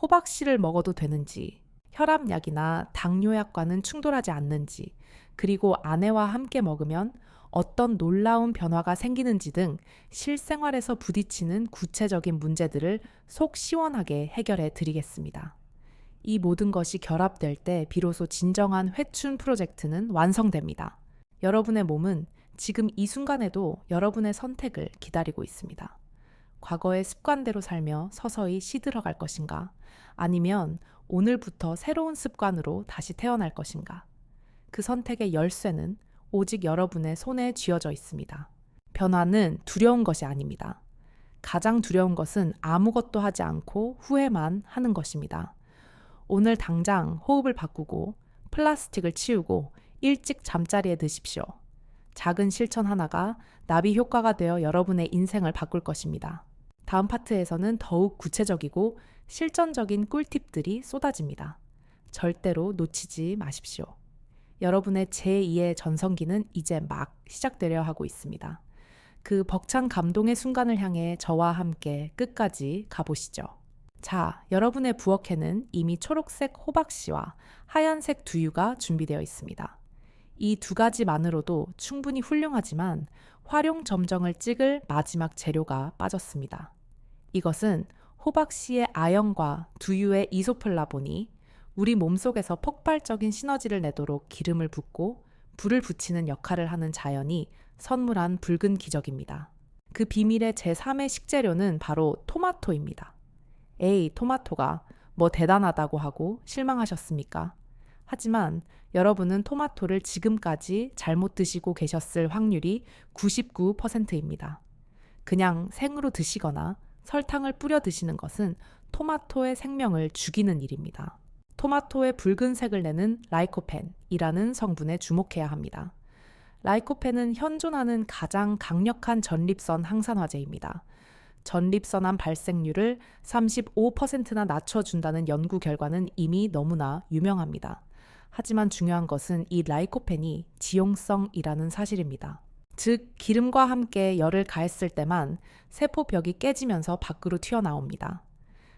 호박씨를 먹어도 되는지, 혈압약이나 당뇨약과는 충돌하지 않는지, 그리고 아내와 함께 먹으면 어떤 놀라운 변화가 생기는지 등 실생활에서 부딪히는 구체적인 문제들을 속 시원하게 해결해 드리겠습니다. 이 모든 것이 결합될 때 비로소 진정한 회춘 프로젝트는 완성됩니다. 여러분의 몸은 지금 이 순간에도 여러분의 선택을 기다리고 있습니다. 과거의 습관대로 살며 서서히 시들어갈 것인가? 아니면 오늘부터 새로운 습관으로 다시 태어날 것인가? 그 선택의 열쇠는 오직 여러분의 손에 쥐어져 있습니다. 변화는 두려운 것이 아닙니다. 가장 두려운 것은 아무것도 하지 않고 후회만 하는 것입니다. 오늘 당장 호흡을 바꾸고 플라스틱을 치우고 일찍 잠자리에 드십시오. 작은 실천 하나가 나비 효과가 되어 여러분의 인생을 바꿀 것입니다. 다음 파트에서는 더욱 구체적이고 실전적인 꿀팁들이 쏟아집니다. 절대로 놓치지 마십시오. 여러분의 제2의 전성기는 이제 막 시작되려 하고 있습니다. 그 벅찬 감동의 순간을 향해 저와 함께 끝까지 가보시죠. 자, 여러분의 부엌에는 이미 초록색 호박씨와 하얀색 두유가 준비되어 있습니다. 이 두 가지만으로도 충분히 훌륭하지만 활용 점정을 찍을 마지막 재료가 빠졌습니다. 이것은 호박씨의 아연과 두유의 이소플라본이 우리 몸속에서 폭발적인 시너지를 내도록 기름을 붓고 불을 붙이는 역할을 하는 자연이 선물한 붉은 기적입니다. 그 비밀의 제3의 식재료는 바로 토마토입니다. 에이, 토마토가 뭐 대단하다고 하고 실망하셨습니까? 하지만 여러분은 토마토를 지금까지 잘못 드시고 계셨을 확률이 99%입니다. 그냥 생으로 드시거나 설탕을 뿌려 드시는 것은 토마토의 생명을 죽이는 일입니다. 토마토의 붉은색을 내는 라이코펜이라는 성분에 주목해야 합니다. 라이코펜은 현존하는 가장 강력한 전립선 항산화제입니다. 전립선암 발생률을 35%나 낮춰준다는 연구 결과는 이미 너무나 유명합니다. 하지만 중요한 것은 이 라이코펜이 지용성이라는 사실입니다. 즉, 기름과 함께 열을 가했을 때만 세포벽이 깨지면서 밖으로 튀어나옵니다.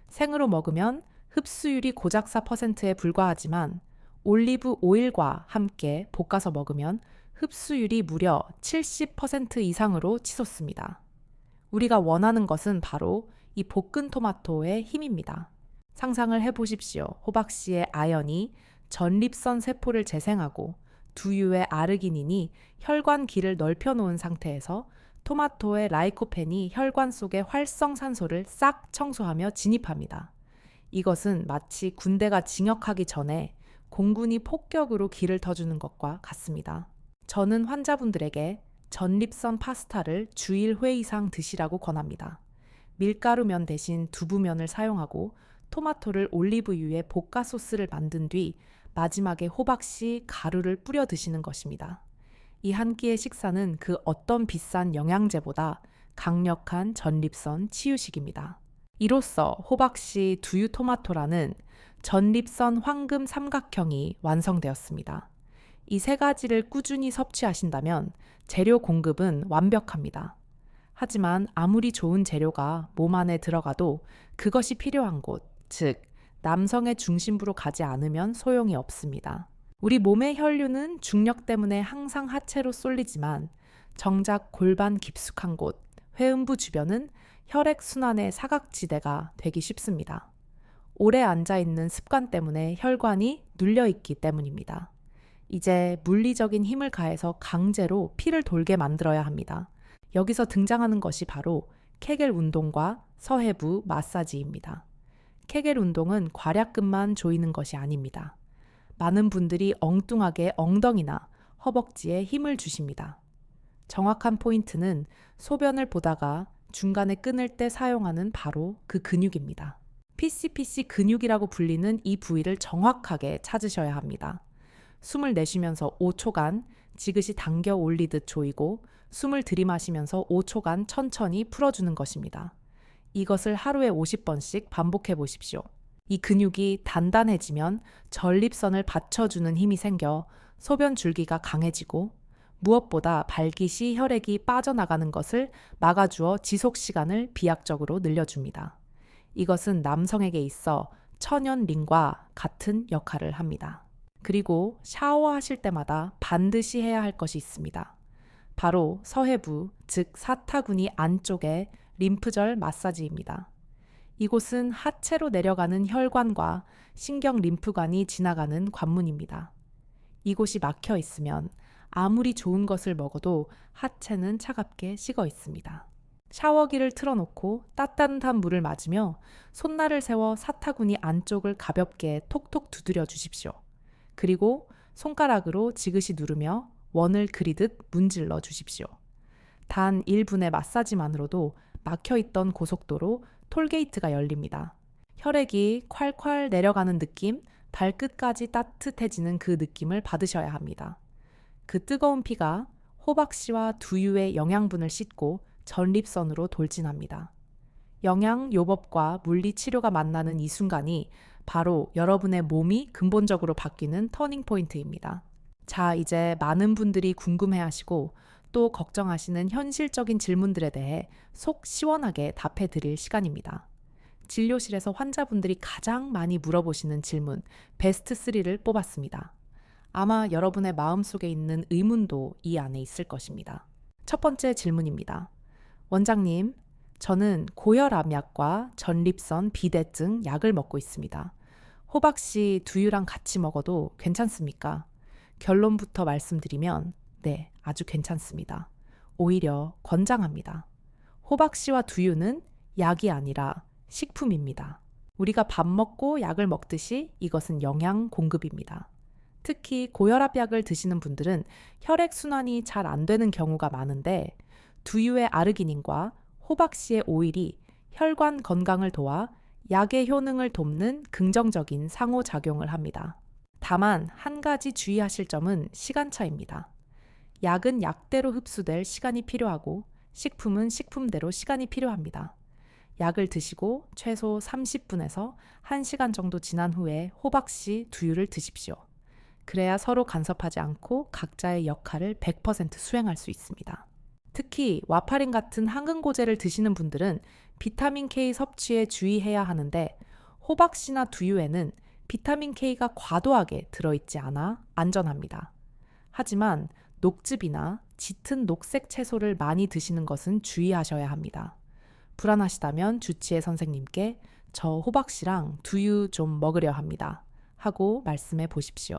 생으로 먹으면 흡수율이 고작 4%에 불과하지만 올리브 오일과 함께 볶아서 먹으면 흡수율이 무려 70% 이상으로 치솟습니다. 우리가 원하는 것은 바로 이 볶은 토마토의 힘입니다. 상상을 해보십시오. 호박씨의 아연이 전립선 세포를 재생하고 두유의 아르기닌이 혈관 길을 넓혀놓은 상태에서 토마토의 라이코펜이 혈관 속의 활성산소를 싹 청소하며 진입합니다. 이것은 마치 군대가 진역하기 전에 공군이 폭격으로 길을 터주는 것과 같습니다. 저는 환자분들에게 전립선 파스타를 주일 회 이상 드시라고 권합니다. 밀가루면 대신 두부면을 사용하고 토마토를 올리브유에 볶아 소스를 만든 뒤 마지막에 호박씨 가루를 뿌려 드시는 것입니다. 이 한 끼의 식사는 그 어떤 비싼 영양제보다 강력한 전립선 치유식입니다. 이로써 호박씨 두유 토마토라는 전립선 황금 삼각형이 완성되었습니다. 이 세 가지를 꾸준히 섭취하신다면 재료 공급은 완벽합니다. 하지만 아무리 좋은 재료가 몸 안에 들어가도 그것이 필요한 곳, 즉 남성의 중심부로 가지 않으면 소용이 없습니다. 우리 몸의 혈류는 중력 때문에 항상 하체로 쏠리지만 정작 골반 깊숙한 곳, 회음부 주변은 혈액 순환의 사각지대가 되기 쉽습니다. 오래 앉아있는 습관 때문에 혈관이 눌려있기 때문입니다. 이제 물리적인 힘을 가해서 강제로 피를 돌게 만들어야 합니다. 여기서 등장하는 것이 바로 케겔 운동과 서해부 마사지입니다. 케겔 운동은 괄약근만 조이는 것이 아닙니다. 많은 분들이 엉뚱하게 엉덩이나 허벅지에 힘을 주십니다. 정확한 포인트는 소변을 보다가 중간에 끊을 때 사용하는 바로 그 근육입니다. PCPC 근육이라고 불리는 이 부위를 정확하게 찾으셔야 합니다. 숨을 내쉬면서 5초간 지그시 당겨 올리듯 조이고 숨을 들이마시면서 5초간 천천히 풀어주는 것입니다. 이것을 하루에 50번씩 반복해 보십시오. 이 근육이 단단해지면 전립선을 받쳐주는 힘이 생겨 소변 줄기가 강해지고 무엇보다 발기 시 혈액이 빠져나가는 것을 막아주어 지속 시간을 비약적으로 늘려줍니다. 이것은 남성에게 있어 천연링과 같은 역할을 합니다. 그리고 샤워하실 때마다 반드시 해야 할 것이 있습니다. 바로 서해부, 즉 사타구니 안쪽의 림프절 마사지입니다. 이곳은 하체로 내려가는 혈관과 신경 림프관이 지나가는 관문입니다. 이곳이 막혀 있으면 아무리 좋은 것을 먹어도 하체는 차갑게 식어 있습니다. 샤워기를 틀어놓고 따뜻한 물을 맞으며 손날을 세워 사타구니 안쪽을 가볍게 톡톡 두드려 주십시오. 그리고 손가락으로 지그시 누르며 원을 그리듯 문질러 주십시오. 단 1분의 마사지만으로도 막혀있던 고속도로 톨게이트가 열립니다. 혈액이 콸콸 내려가는 느낌, 발끝까지 따뜻해지는 그 느낌을 받으셔야 합니다. 그 뜨거운 피가 호박씨와 두유의 영양분을 씻고 전립선으로 돌진합니다. 영양, 요법과 물리치료가 만나는 이 순간이 바로 여러분의 몸이 근본적으로 바뀌는 터닝포인트입니다. 자, 이제 많은 분들이 궁금해하시고 또 걱정하시는 현실적인 질문들에 대해 속 시원하게 답해 드릴 시간입니다. 진료실에서 환자분들이 가장 많이 물어보시는 질문 베스트 3를 뽑았습니다. 아마 여러분의 마음속에 있는 의문도 이 안에 있을 것입니다. 첫 번째 질문입니다. 원장님, 저는 고혈압약과 전립선 비대증 약을 먹고 있습니다. 호박씨 두유랑 같이 먹어도 괜찮습니까? 결론부터 말씀드리면 네, 아주 괜찮습니다. 오히려 권장합니다. 호박씨와 두유는 약이 아니라 식품입니다. 우리가 밥 먹고 약을 먹듯이 이것은 영양 공급입니다. 특히 고혈압약을 드시는 분들은 혈액순환이 잘 안 되는 경우가 많은데 두유의 아르기닌과 호박씨의 오일이 혈관 건강을 도와 약의 효능을 돕는 긍정적인 상호작용을 합니다. 다만 한 가지 주의하실 점은 시간차입니다. 약은 약대로 흡수될 시간이 필요하고 식품은 식품대로 시간이 필요합니다. 약을 드시고 최소 30분에서 1시간 정도 지난 후에 호박씨 두유를 드십시오. 그래야 서로 간섭하지 않고 각자의 역할을 100% 수행할 수 있습니다. 특히 와파린 같은 항근고제를 드시는 분들은 비타민 K 섭취에 주의해야 하는데 호박씨나 두유에는 비타민 K가 과도하게 들어있지 않아 안전합니다. 하지만 녹즙이나 짙은 녹색 채소를 많이 드시는 것은 주의하셔야 합니다. 불안하시다면 주치의 선생님께 저 호박씨랑 두유 좀 먹으려 합니다. 하고 말씀해 보십시오.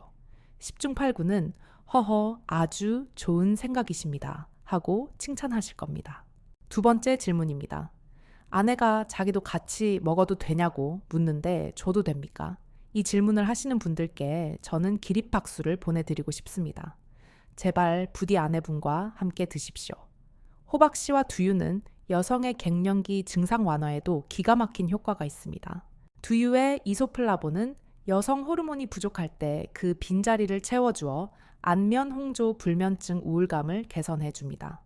10중 8구는 허허 아주 좋은 생각이십니다. 하고 칭찬하실 겁니다. 두 번째 질문입니다. 아내가 자기도 같이 먹어도 되냐고 묻는데 줘도 됩니까? 이 질문을 하시는 분들께 저는 기립박수를 보내드리고 싶습니다. 제발 부디 아내분과 함께 드십시오. 호박씨와 두유는 여성의 갱년기 증상 완화에도 기가 막힌 효과가 있습니다. 두유의 이소플라본은 여성 호르몬이 부족할 때 그 빈자리를 채워주어 안면 홍조 불면증 우울감을 개선해 줍니다.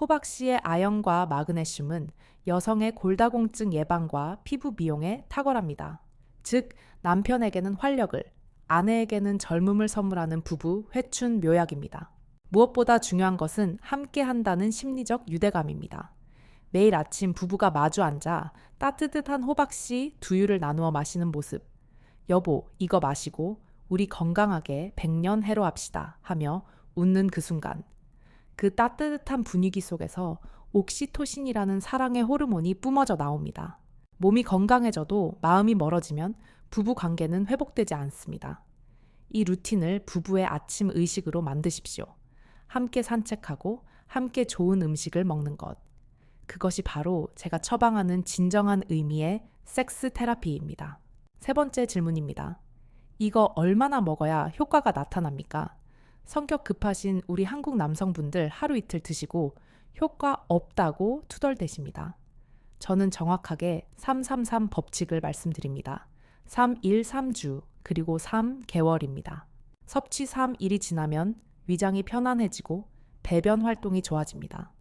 호박씨의 아연과 마그네슘은 여성의 골다공증 예방과 피부 미용에 탁월합니다. 즉 남편에게는 활력을, 아내에게는 젊음을 선물하는 부부 회춘 묘약입니다. 무엇보다 중요한 것은 함께 한다는 심리적 유대감입니다. 매일 아침 부부가 마주 앉아 따뜻한 호박씨 두유를 나누어 마시는 모습. 여보, 이거 마시고 우리 건강하게 100년 해로합시다 하며 웃는 그 순간. 그 따뜻한 분위기 속에서 옥시토신이라는 사랑의 호르몬이 뿜어져 나옵니다. 몸이 건강해져도 마음이 멀어지면 부부 관계는 회복되지 않습니다. 이 루틴을 부부의 아침 의식으로 만드십시오. 함께 산책하고 함께 좋은 음식을 먹는 것. 그것이 바로 제가 처방하는 진정한 의미의 섹스 테라피입니다. 세 번째 질문입니다. 이거 얼마나 먹어야 효과가 나타납니까? 성격 급하신 우리 한국 남성분들 하루 이틀 드시고 효과 없다고 투덜대십니다. 저는 정확하게 333 법칙을 말씀드립니다. 3일 3주 그리고 3개월입니다. 섭취 3일이 지나면 위장이 편안해지고 배변 활동이 좋아집니다.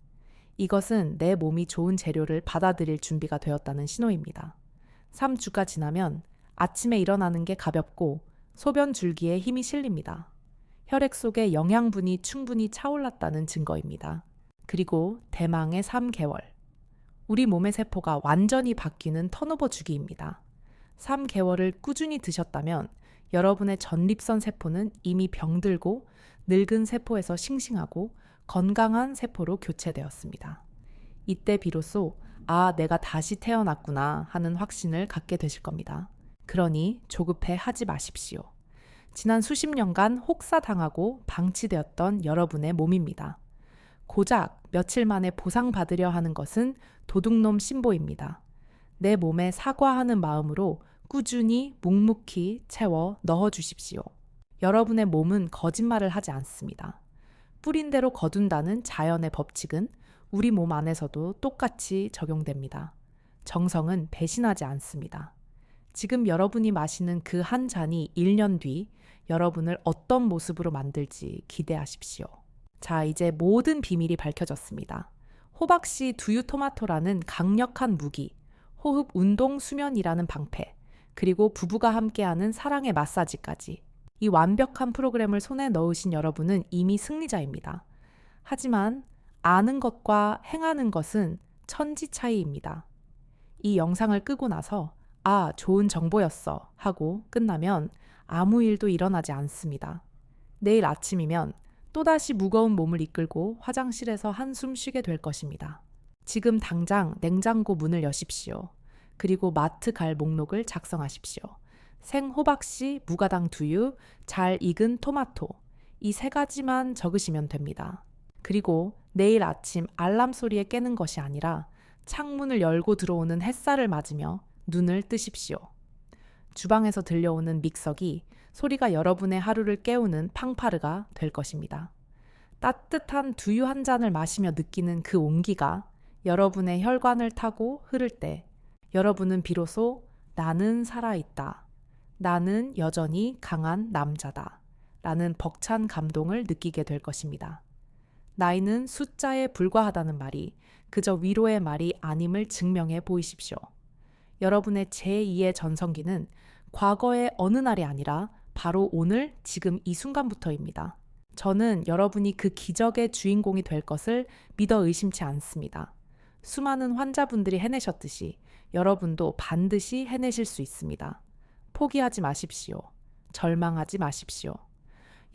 이것은 내 몸이 좋은 재료를 받아들일 준비가 되었다는 신호입니다. 3주가 지나면 아침에 일어나는 게 가볍고 소변 줄기에 힘이 실립니다. 혈액 속에 영양분이 충분히 차올랐다는 증거입니다. 그리고 대망의 3개월. 우리 몸의 세포가 완전히 바뀌는 턴오버 주기입니다. 3개월을 꾸준히 드셨다면 여러분의 전립선 세포는 이미 병들고 늙은 세포에서 싱싱하고 건강한 세포로 교체되었습니다. 이때 비로소 내가 다시 태어났구나 하는 확신을 갖게 되실 겁니다. 그러니 조급해 하지 마십시오. 지난 수십 년간 혹사당하고 방치되었던 여러분의 몸입니다. 고작 며칠 만에 보상받으려 하는 것은 도둑놈 신보입니다. 내 몸에 사과하는 마음으로 꾸준히 묵묵히 채워 넣어주십시오. 여러분의 몸은 거짓말을 하지 않습니다. 뿌린 대로 거둔다는 자연의 법칙은 우리 몸 안에서도 똑같이 적용됩니다. 정성은 배신하지 않습니다. 지금 여러분이 마시는 그 한 잔이 1년 뒤 여러분을 어떤 모습으로 만들지 기대하십시오. 자, 이제 모든 비밀이 밝혀졌습니다. 호박씨 두유 토마토라는 강력한 무기, 호흡 운동 수면이라는 방패, 그리고 부부가 함께하는 사랑의 마사지까지. 이 완벽한 프로그램을 손에 넣으신 여러분은 이미 승리자입니다. 하지만 아는 것과 행하는 것은 천지 차이입니다. 이 영상을 끄고 나서 좋은 정보였어 하고 끝나면 아무 일도 일어나지 않습니다. 내일 아침이면 또다시 무거운 몸을 이끌고 화장실에서 한숨 쉬게 될 것입니다. 지금 당장 냉장고 문을 여십시오. 그리고 마트 갈 목록을 작성하십시오. 생호박씨, 무가당 두유, 잘 익은 토마토, 이 3가지만 적으시면 됩니다. 그리고 내일 아침 알람 소리에 깨는 것이 아니라 창문을 열고 들어오는 햇살을 맞으며 눈을 뜨십시오. 주방에서 들려오는 믹서기, 소리가 여러분의 하루를 깨우는 팡파르가 될 것입니다. 따뜻한 두유 한 잔을 마시며 느끼는 그 온기가 여러분의 혈관을 타고 흐를 때 여러분은 비로소 나는 살아있다. 나는 여전히 강한 남자다. 라는 벅찬 감동을 느끼게 될 것입니다. 나이는 숫자에 불과하다는 말이 그저 위로의 말이 아님을 증명해 보이십시오. 여러분의 제2의 전성기는 과거의 어느 날이 아니라 바로 오늘, 지금 이 순간부터입니다. 저는 여러분이 그 기적의 주인공이 될 것을 믿어 의심치 않습니다. 수많은 환자분들이 해내셨듯이 여러분도 반드시 해내실 수 있습니다. 포기하지 마십시오. 절망하지 마십시오.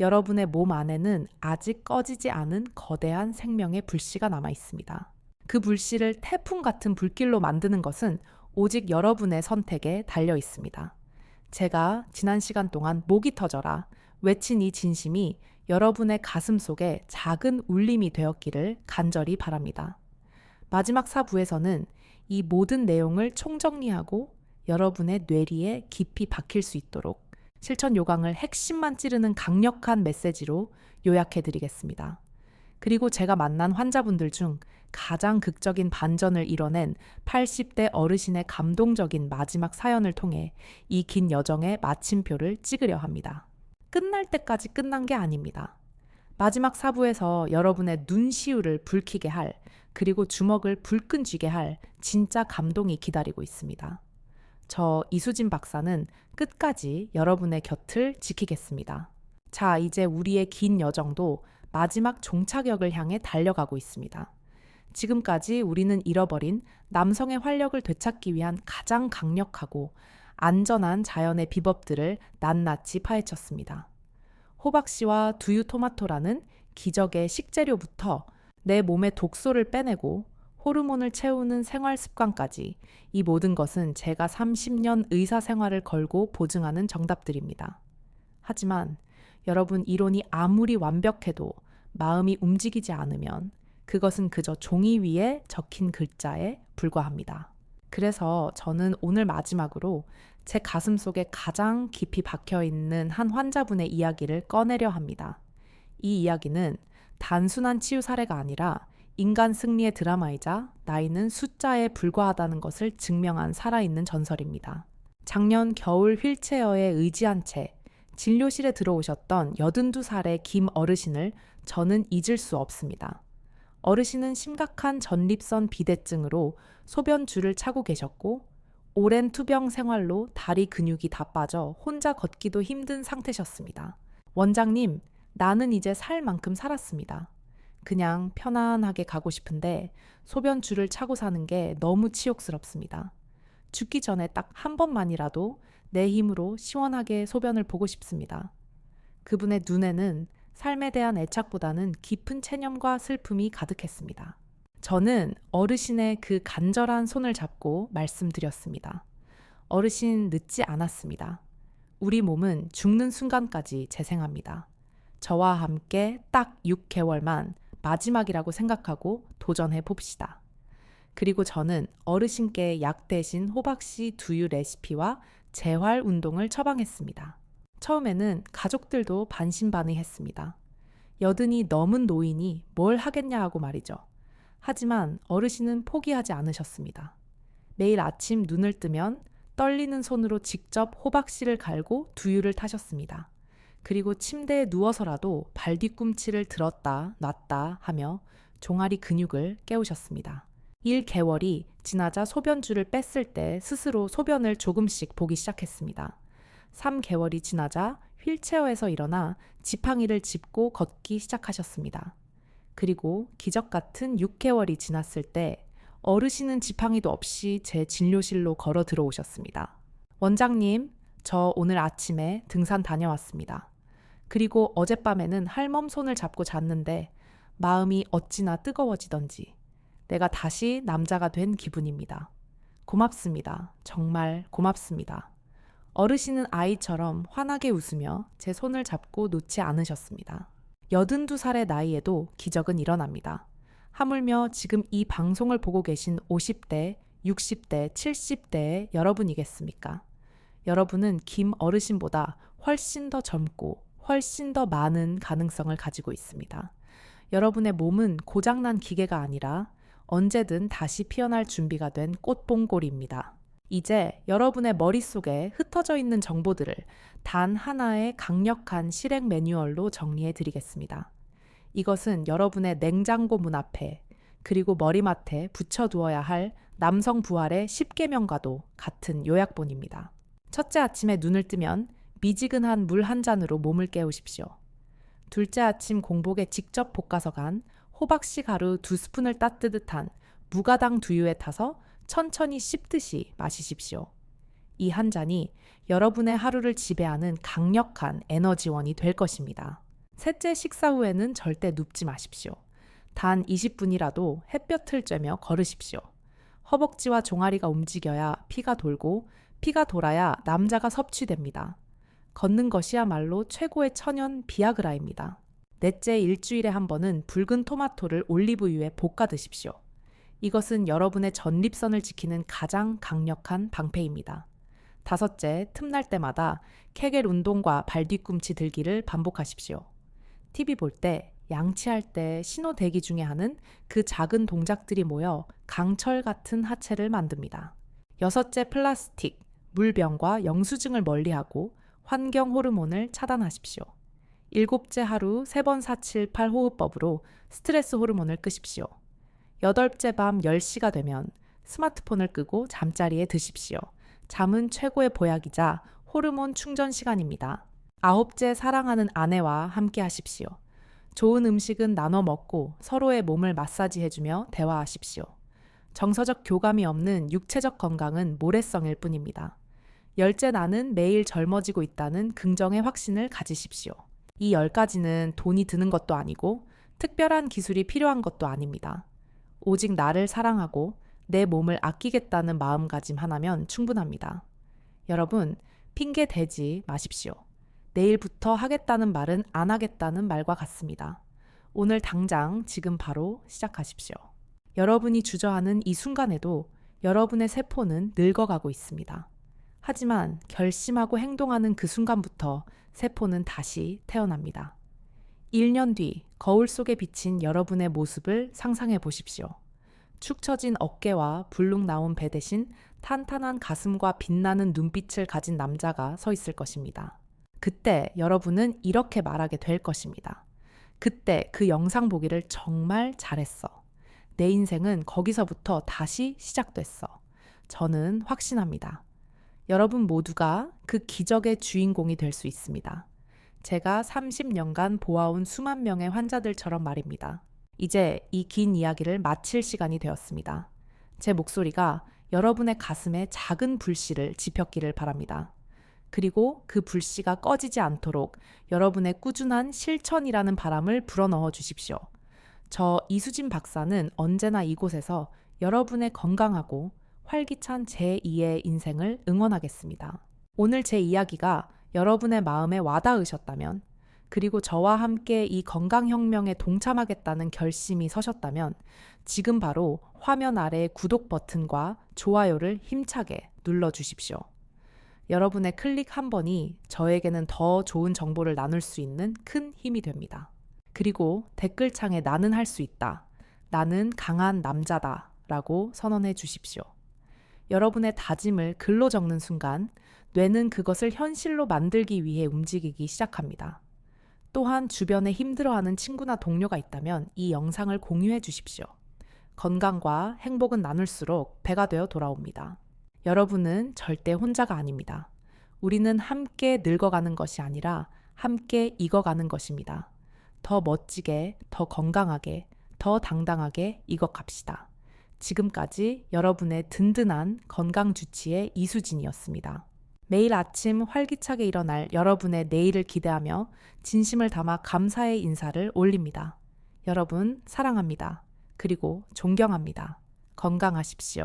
여러분의 몸 안에는 아직 꺼지지 않은 거대한 생명의 불씨가 남아 있습니다. 그 불씨를 태풍 같은 불길로 만드는 것은 오직 여러분의 선택에 달려 있습니다. 제가 지난 시간 동안 목이 터져라 외친 이 진심이 여러분의 가슴 속에 작은 울림이 되었기를 간절히 바랍니다. 마지막 4부에서는 이 모든 내용을 총정리하고 여러분의 뇌리에 깊이 박힐 수 있도록 실천 요강을 핵심만 찌르는 강력한 메시지로 요약해드리겠습니다. 그리고 제가 만난 환자분들 중 가장 극적인 반전을 이뤄낸 80대 어르신의 감동적인 마지막 사연을 통해 이 긴 여정의 마침표를 찍으려 합니다. 끝날 때까지 끝난 게 아닙니다. 마지막 4부에서 여러분의 눈시울을 붉히게 할, 그리고 주먹을 불끈 쥐게 할 진짜 감동이 기다리고 있습니다. 저 이수진 박사는 끝까지 여러분의 곁을 지키겠습니다. 자, 이제 우리의 긴 여정도 마지막 종착역을 향해 달려가고 있습니다. 지금까지 우리는 잃어버린 남성의 활력을 되찾기 위한 가장 강력하고 안전한 자연의 비법들을 낱낱이 파헤쳤습니다. 호박씨와 두유토마토라는 기적의 식재료부터 내 몸의 독소를 빼내고 호르몬을 채우는 생활 습관까지, 이 모든 것은 제가 30년 의사 생활을 걸고 보증하는 정답들입니다. 하지만 여러분, 이론이 아무리 완벽해도 마음이 움직이지 않으면 그것은 그저 종이 위에 적힌 글자에 불과합니다. 그래서 저는 오늘 마지막으로 제 가슴 속에 가장 깊이 박혀 있는 한 환자분의 이야기를 꺼내려 합니다. 이 이야기는 단순한 치유 사례가 아니라 인간 승리의 드라마이자 나이는 숫자에 불과하다는 것을 증명한 살아있는 전설입니다. 작년 겨울 휠체어에 의지한 채 진료실에 들어오셨던 82살의 김 어르신을 저는 잊을 수 없습니다. 어르신은 심각한 전립선 비대증으로 소변줄을 차고 계셨고 오랜 투병 생활로 다리 근육이 다 빠져 혼자 걷기도 힘든 상태셨습니다. 원장님, 나는 이제 살 만큼 살았습니다. 그냥 편안하게 가고 싶은데 소변줄을 차고 사는 게 너무 치욕스럽습니다. 죽기 전에 딱 한 번만이라도 내 힘으로 시원하게 소변을 보고 싶습니다. 그분의 눈에는 삶에 대한 애착보다는 깊은 체념과 슬픔이 가득했습니다. 저는 어르신의 그 간절한 손을 잡고 말씀드렸습니다. 어르신, 늦지 않았습니다. 우리 몸은 죽는 순간까지 재생합니다. 저와 함께 딱 6개월만 마지막이라고 생각하고 도전해 봅시다. 그리고 저는 어르신께 약 대신 호박씨 두유 레시피와 재활 운동을 처방했습니다. 처음에는 가족들도 반신반의했습니다. 여든이 넘은 노인이 뭘 하겠냐 하고 말이죠. 하지만 어르신은 포기하지 않으셨습니다. 매일 아침 눈을 뜨면 떨리는 손으로 직접 호박씨를 갈고 두유를 타셨습니다. 그리고 침대에 누워서라도 발 뒤꿈치를 들었다 놨다 하며 종아리 근육을 깨우셨습니다. 1개월이 지나자 소변줄을 뺐을 때 스스로 소변을 조금씩 보기 시작했습니다. 3개월이 지나자 휠체어에서 일어나 지팡이를 짚고 걷기 시작하셨습니다. 그리고 기적 같은 6개월이 지났을 때 어르신은 지팡이도 없이 제 진료실로 걸어 들어오셨습니다. 원장님, 저 오늘 아침에 등산 다녀왔습니다. 그리고 어젯밤에는 할멈 손을 잡고 잤는데 마음이 어찌나 뜨거워지던지 내가 다시 남자가 된 기분입니다. 고맙습니다. 정말 고맙습니다. 어르신은 아이처럼 환하게 웃으며 제 손을 잡고 놓지 않으셨습니다. 82살의 나이에도 기적은 일어납니다. 하물며 지금 이 방송을 보고 계신 50대, 60대, 70대의 여러분이겠습니까? 여러분은 김 어르신보다 훨씬 더 젊고 훨씬 더 많은 가능성을 가지고 있습니다. 여러분의 몸은 고장난 기계가 아니라 언제든 다시 피어날 준비가 된 꽃봉골입니다. 이제 여러분의 머릿속에 흩어져 있는 정보들을 단 하나의 강력한 실행 매뉴얼로 정리해 드리겠습니다. 이것은 여러분의 냉장고 문 앞에 그리고 머리맡에 붙여두어야 할 남성 부활의 10계명과도 같은 요약본입니다. 첫째 아침에 눈을 뜨면 미지근한 물 한 잔으로 몸을 깨우십시오. 둘째 아침 공복에 직접 볶아서 간 호박씨 가루 2스푼을 따뜻한 무가당 두유에 타서 천천히 씹듯이 마시십시오. 이 한 잔이 여러분의 하루를 지배하는 강력한 에너지원이 될 것입니다. 셋째 식사 후에는 절대 눕지 마십시오. 단 20분이라도 햇볕을 쬐며 걸으십시오. 허벅지와 종아리가 움직여야 피가 돌고 피가 돌아야 남자가 섭취됩니다. 걷는 것이야말로 최고의 천연 비아그라입니다. 넷째 일주일에 한 번은 붉은 토마토를 올리브유에 볶아 드십시오. 이것은 여러분의 전립선을 지키는 가장 강력한 방패입니다. 다섯째, 틈날 때마다 케겔 운동과 발 뒤꿈치 들기를 반복하십시오. TV 볼 때, 양치할 때 신호 대기 중에 하는 그 작은 동작들이 모여 강철 같은 하체를 만듭니다. 여섯째, 플라스틱, 물병과 영수증을 멀리하고 환경 호르몬을 차단하십시오. 일곱째, 하루 3번 478 호흡법으로 스트레스 호르몬을 끄십시오. 여덟째, 밤 10시가 되면 스마트폰을 끄고 잠자리에 드십시오. 잠은 최고의 보약이자 호르몬 충전 시간입니다. 아홉째, 사랑하는 아내와 함께 하십시오. 좋은 음식은 나눠 먹고 서로의 몸을 마사지해주며 대화하십시오. 정서적 교감이 없는 육체적 건강은 모래성일 뿐입니다. 열째, 나는 매일 젊어지고 있다는 긍정의 확신을 가지십시오. 이 10가지는 돈이 드는 것도 아니고 특별한 기술이 필요한 것도 아닙니다. 오직 나를 사랑하고 내 몸을 아끼겠다는 마음가짐 하나면 충분합니다. 여러분, 핑계 대지 마십시오. 내일부터 하겠다는 말은 안 하겠다는 말과 같습니다. 오늘 당장 지금 바로 시작하십시오. 여러분이 주저하는 이 순간에도 여러분의 세포는 늙어가고 있습니다. 하지만 결심하고 행동하는 그 순간부터 세포는 다시 태어납니다. 1년 뒤 거울 속에 비친 여러분의 모습을 상상해 보십시오. 축 처진 어깨와 불룩 나온 배 대신 탄탄한 가슴과 빛나는 눈빛을 가진 남자가 서 있을 것입니다. 그때 여러분은 이렇게 말하게 될 것입니다. 그때 그 영상 보기를 정말 잘했어. 내 인생은 거기서부터 다시 시작됐어. 저는 확신합니다. 여러분 모두가 그 기적의 주인공이 될 수 있습니다. 제가 30년간 보아온 수만 명의 환자들처럼 말입니다. 이제 이 긴 이야기를 마칠 시간이 되었습니다. 제 목소리가 여러분의 가슴에 작은 불씨를 지폈기를 바랍니다. 그리고 그 불씨가 꺼지지 않도록 여러분의 꾸준한 실천이라는 바람을 불어넣어 주십시오. 저 이수진 박사는 언제나 이곳에서 여러분의 건강하고 활기찬 제2의 인생을 응원하겠습니다. 오늘 제 이야기가 여러분의 마음에 와닿으셨다면, 그리고 저와 함께 이 건강혁명에 동참하겠다는 결심이 서셨다면 지금 바로 화면 아래 구독 버튼과 좋아요를 힘차게 눌러주십시오. 여러분의 클릭 한 번이 저에게는 더 좋은 정보를 나눌 수 있는 큰 힘이 됩니다. 그리고 댓글창에 나는 할 수 있다, 나는 강한 남자다 라고 선언해 주십시오. 여러분의 다짐을 글로 적는 순간 뇌는 그것을 현실로 만들기 위해 움직이기 시작합니다. 또한 주변에 힘들어하는 친구나 동료가 있다면 이 영상을 공유해 주십시오. 건강과 행복은 나눌수록 배가 되어 돌아옵니다. 여러분은 절대 혼자가 아닙니다. 우리는 함께 늙어가는 것이 아니라 함께 익어가는 것입니다. 더 멋지게, 더 건강하게, 더 당당하게 익어갑시다. 지금까지 여러분의 든든한 건강주치의 이수진이었습니다. 매일 아침 활기차게 일어날 여러분의 내일을 기대하며 진심을 담아 감사의 인사를 올립니다. 여러분 사랑합니다. 그리고 존경합니다. 건강하십시오.